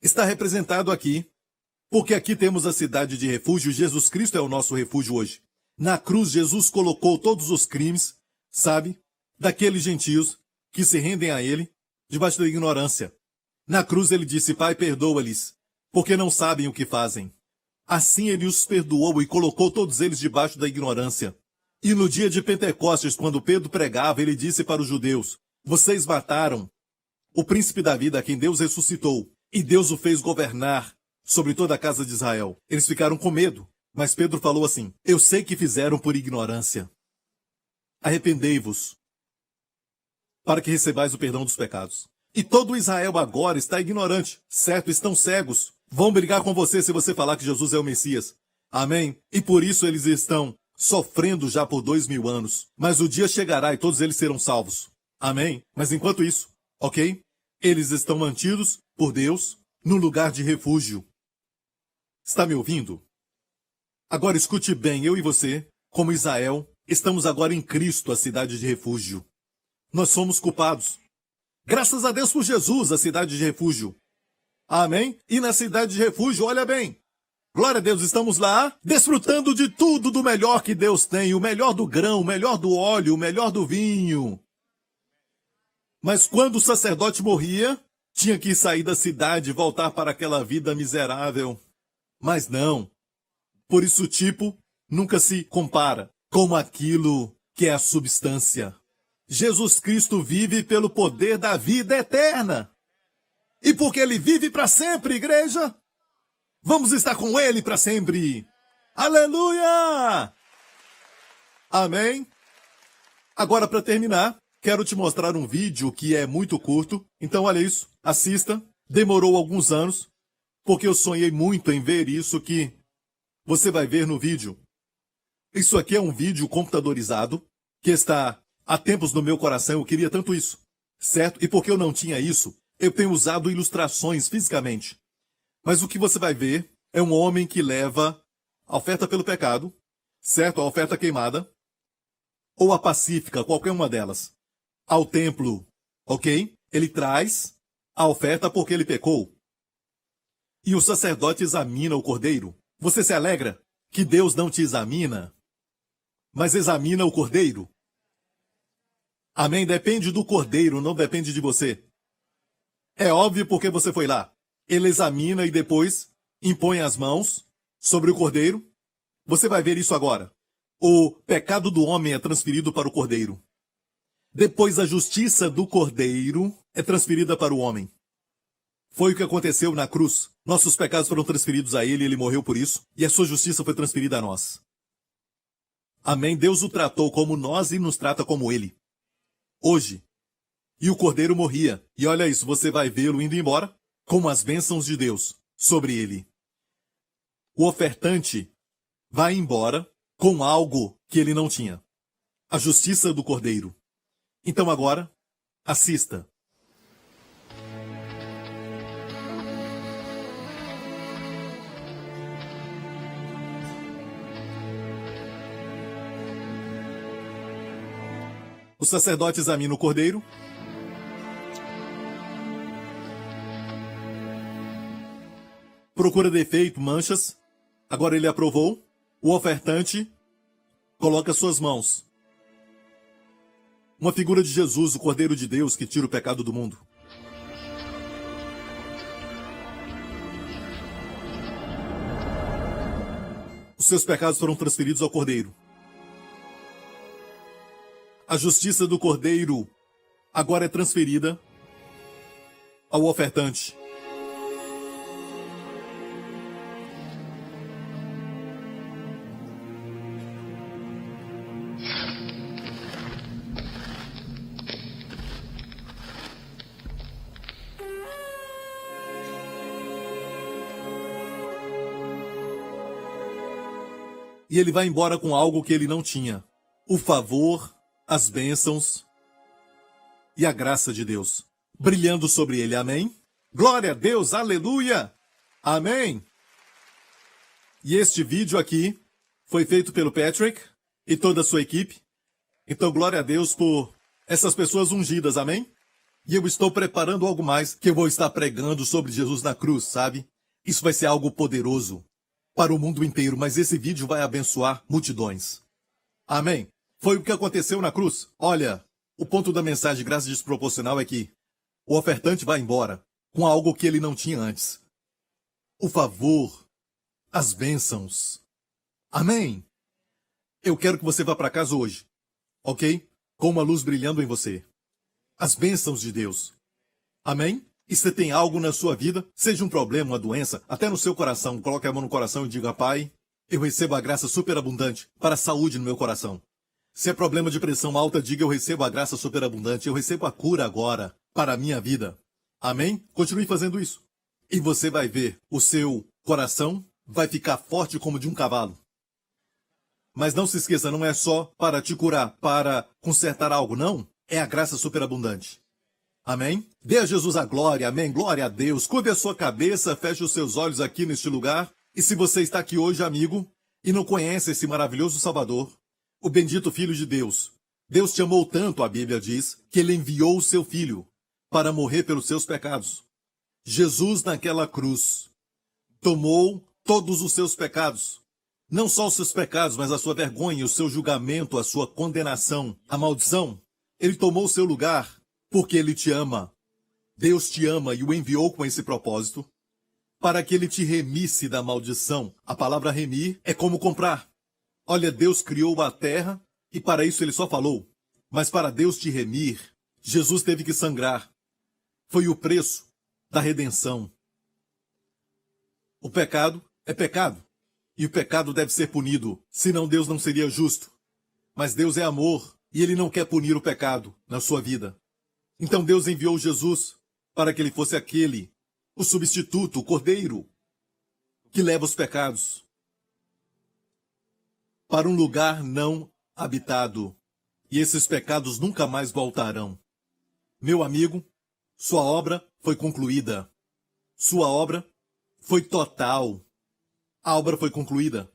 está representado aqui, porque aqui temos a cidade de refúgio. Jesus Cristo é o nosso refúgio hoje. Na cruz, Jesus colocou todos os crimes, sabe, daqueles gentios que se rendem a ele, debaixo da ignorância. Na cruz ele disse, Pai, perdoa-lhes, porque não sabem o que fazem. Assim ele os perdoou e colocou todos eles debaixo da ignorância. E no dia de Pentecostes, quando Pedro pregava, ele disse para os judeus, vocês mataram o príncipe Davi, a quem Deus ressuscitou, e Deus o fez governar sobre toda a casa de Israel. Eles ficaram com medo, mas Pedro falou assim, eu sei que fizeram por ignorância. Arrependei-vos, para que recebais o perdão dos pecados. E todo Israel agora está ignorante, certo? Estão cegos. Vão brigar com você se você falar que Jesus é o Messias. Amém? E por isso eles estão sofrendo já por 2000 anos. Mas o dia chegará e todos eles serão salvos. Amém? Mas enquanto isso, ok? Eles estão mantidos por Deus no lugar de refúgio. Está me ouvindo? Agora escute bem, eu e você, como Israel, estamos agora em Cristo, a cidade de refúgio. Nós somos culpados. Graças a Deus por Jesus, a cidade de refúgio. Amém? E na cidade de refúgio, olha bem. Glória a Deus, estamos lá, desfrutando de tudo do melhor que Deus tem, o melhor do grão, o melhor do óleo, o melhor do vinho. Mas quando o sacerdote morria, tinha que sair da cidade e voltar para aquela vida miserável. Mas não. Por isso o tipo nunca se compara com aquilo que é a substância. Jesus Cristo vive pelo poder da vida eterna. E porque ele vive para sempre, igreja, vamos estar com ele para sempre. Aleluia! Amém? Agora, para terminar, quero te mostrar um vídeo que é muito curto. Então, olha isso, assista. Demorou alguns anos, porque eu sonhei muito em ver isso que você vai ver no vídeo. Isso aqui é um vídeo computadorizado, que está há tempos no meu coração. Eu queria tanto isso, certo? E porque eu não tinha isso, eu tenho usado ilustrações fisicamente. Mas o que você vai ver é um homem que leva a oferta pelo pecado, certo? A oferta queimada. ou a pacífica, qualquer uma delas, ao templo, ok? Ele traz a oferta porque ele pecou. E o sacerdote examina o cordeiro. Você se alegra que Deus não te examina, mas examina o cordeiro? Amém? Depende do cordeiro, não depende de você. É óbvio porque você foi lá. Ele examina e depois impõe as mãos sobre o cordeiro. Você vai ver isso agora. O pecado do homem é transferido para o cordeiro. Depois a justiça do cordeiro é transferida para o homem. Foi o que aconteceu na cruz. Nossos pecados foram transferidos a ele, ele morreu por isso, e a sua justiça foi transferida a nós. Amém? Deus o tratou como nós e nos trata como ele. Hoje. E o cordeiro morria. E olha isso, você vai vê-lo indo embora com as bênçãos de Deus sobre ele. O ofertante vai embora com algo que ele não tinha. A justiça do cordeiro. Então agora, assista. O sacerdote examina o cordeiro. Procura defeito, manchas. Agora ele aprovou. O ofertante coloca suas mãos. Uma figura de Jesus, o Cordeiro de Deus que tira o pecado do mundo. Os seus pecados foram transferidos ao Cordeiro. A justiça do Cordeiro agora é transferida ao ofertante. E ele vai embora com algo que ele não tinha. O favor, as bênçãos e a graça de Deus. Brilhando sobre ele, amém? Glória a Deus, aleluia! Amém! E este vídeo aqui foi feito pelo Patrick e toda a sua equipe. Então, glória a Deus por essas pessoas ungidas, amém? E eu estou preparando algo mais que eu vou estar pregando sobre Jesus na cruz, sabe? Isso vai ser algo poderoso para o mundo inteiro, mas esse vídeo vai abençoar multidões. Amém? Foi o que aconteceu na cruz. Olha, o ponto da mensagem graça desproporcional é que o ofertante vai embora com algo que ele não tinha antes. O favor, as bênçãos. Amém? Eu quero que você vá para casa hoje, ok? Com uma luz brilhando em você. As bênçãos de Deus. Amém? E se tem algo na sua vida, seja um problema, uma doença, até no seu coração, coloque a mão no coração e diga, Pai, eu recebo a graça superabundante para a saúde no meu coração. Se é problema de pressão alta, diga, eu recebo a graça superabundante, eu recebo a cura agora para a minha vida. Amém? Continue fazendo isso. E você vai ver, o seu coração vai ficar forte como de um cavalo. Mas não se esqueça, não é só para te curar, para consertar algo, não. É a graça superabundante. Amém? Dê a Jesus a glória, amém? Glória a Deus. Curve a sua cabeça, feche os seus olhos aqui neste lugar. E se você está aqui hoje, amigo, e não conhece esse maravilhoso Salvador, o bendito Filho de Deus, Deus te amou tanto, a Bíblia diz, que ele enviou o seu Filho para morrer pelos seus pecados. Jesus, naquela cruz, tomou todos os seus pecados. Não só os seus pecados, mas a sua vergonha, o seu julgamento, a sua condenação, a maldição. Ele tomou o seu lugar porque ele te ama. Deus te ama e o enviou com esse propósito para que ele te remisse da maldição. A palavra remir é como comprar. Olha, Deus criou a terra e para isso ele só falou. Mas para Deus te remir, Jesus teve que sangrar. Foi o preço da redenção. O pecado é pecado. E o pecado deve ser punido, senão Deus não seria justo. Mas Deus é amor e ele não quer punir o pecado na sua vida. Então Deus enviou Jesus para que ele fosse aquele, o substituto, o cordeiro, que leva os pecados para um lugar não habitado. E esses pecados nunca mais voltarão. Meu amigo, sua obra foi concluída. Sua obra foi total. A obra foi concluída.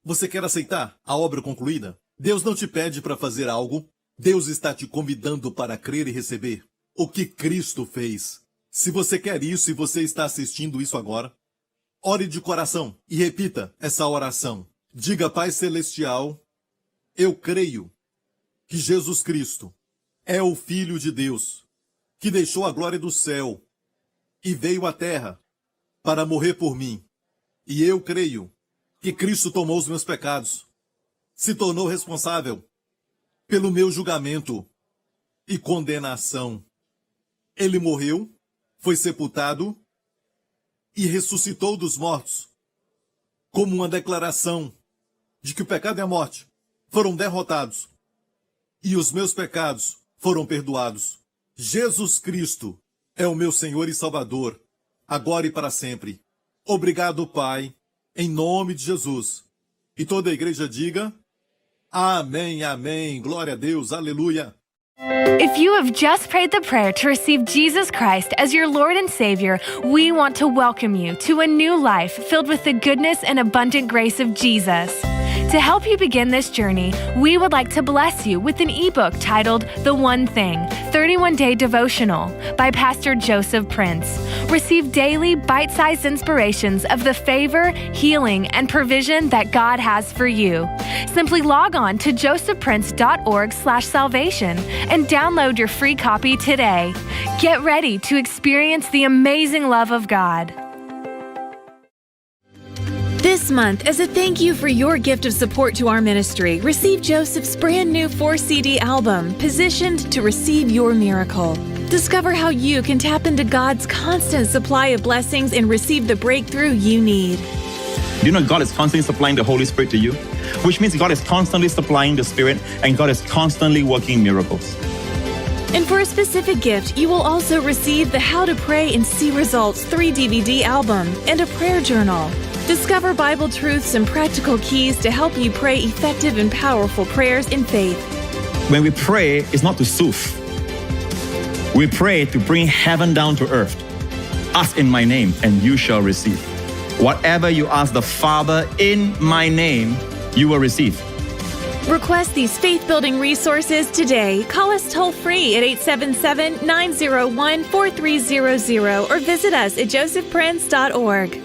Você quer aceitar a obra concluída? Deus não te pede para fazer algo. Deus está te convidando para crer e receber o que Cristo fez. Se você quer isso e você está assistindo isso agora, ore de coração e repita essa oração. Diga: Pai Celestial, eu creio que Jesus Cristo é o Filho de Deus, que deixou a glória do céu e veio à terra para morrer por mim. E eu creio que Cristo tomou os meus pecados, se tornou responsável pelo meu julgamento e condenação. Ele morreu, foi sepultado e ressuscitou dos mortos, como uma declaração de que o pecado e a morte foram derrotados e os meus pecados foram perdoados. Jesus Cristo é o meu Senhor e Salvador, agora e para sempre. Obrigado, Pai, em nome de Jesus. E toda a igreja diga: amém, amém, glória a Deus, aleluia. If you have just prayed the prayer to receive Jesus Christ as your Lord and Savior, we want to welcome you to a new life filled with the goodness and abundant grace of Jesus. To help you begin this journey, we would like to bless you with an ebook titled The One Thing, 31-Day Devotional by Pastor Joseph Prince. Receive daily bite-sized inspirations of the favor, healing, and provision that God has for you. Simply log on to josephprince.org/salvation and download your free copy today. Get ready to experience the amazing love of God. This month, as a thank you for your gift of support to our ministry, receive Joseph's brand new 4-CD album, Positioned to Receive Your Miracle. Discover how you can tap into God's constant supply of blessings and receive the breakthrough you need. Do you know God is constantly supplying the Holy Spirit to you? Which means God is constantly supplying the Spirit and God is constantly working miracles. And for a specific gift, you will also receive the How to Pray and See Results 3-DVD album and a prayer journal. Discover Bible truths and practical keys to help you pray effective and powerful prayers in faith. When we pray, it's not to soothe. We pray to bring heaven down to earth. Ask in my name, and you shall receive. Whatever you ask the Father in my name, you will receive. Request these faith-building resources today. Call us toll-free at 877-901-4300 or visit us at josephprince.org.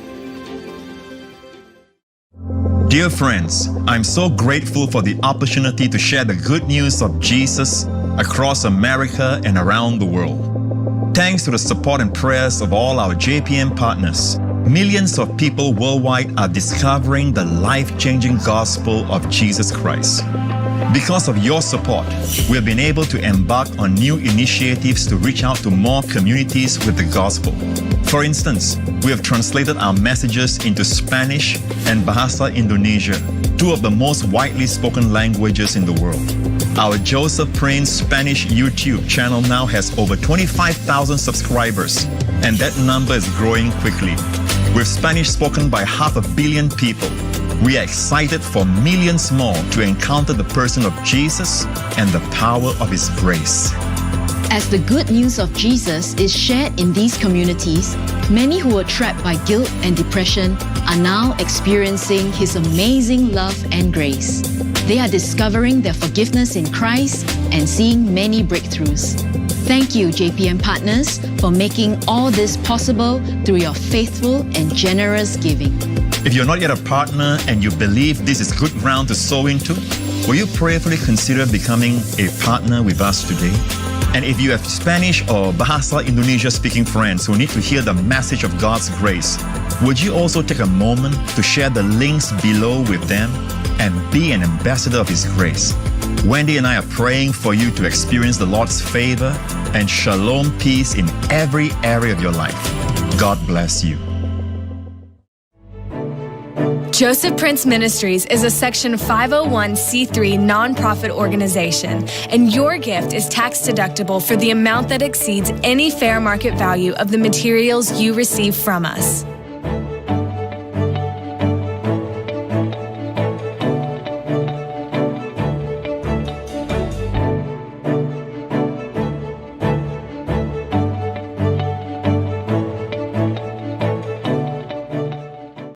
Dear friends, I'm so grateful for the opportunity to share the good news of Jesus across America and around the world. Thanks to the support and prayers of all our JPM partners, millions of people worldwide are discovering the life-changing gospel of Jesus Christ. Because of your support, we have been able to embark on new initiatives to reach out to more communities with the gospel. For instance, we have translated our messages into Spanish and Bahasa Indonesia, two of the most widely spoken languages in the world. Our Joseph Prince Spanish YouTube channel now has over 25,000 subscribers, and that number is growing quickly. With Spanish spoken by 500 million people, we are excited for millions more to encounter the person of Jesus and the power of His grace. As the good news of Jesus is shared in these communities, many who were trapped by guilt and depression are now experiencing His amazing love and grace. They are discovering their forgiveness in Christ and seeing many breakthroughs. Thank you, JPM partners, for making all this possible through your faithful and generous giving. If you're not yet a partner and you believe this is good ground to sow into, will you prayerfully consider becoming a partner with us today? And if you have Spanish or Bahasa Indonesia speaking friends who need to hear the message of God's grace, would you also take a moment to share the links below with them and be an ambassador of His grace? Wendy and I are praying for you to experience the Lord's favor and shalom peace in every area of your life. God bless you. Joseph Prince Ministries is a Section 501c3 nonprofit organization, and your gift is tax deductible for the amount that exceeds any fair market value of the materials you receive from us.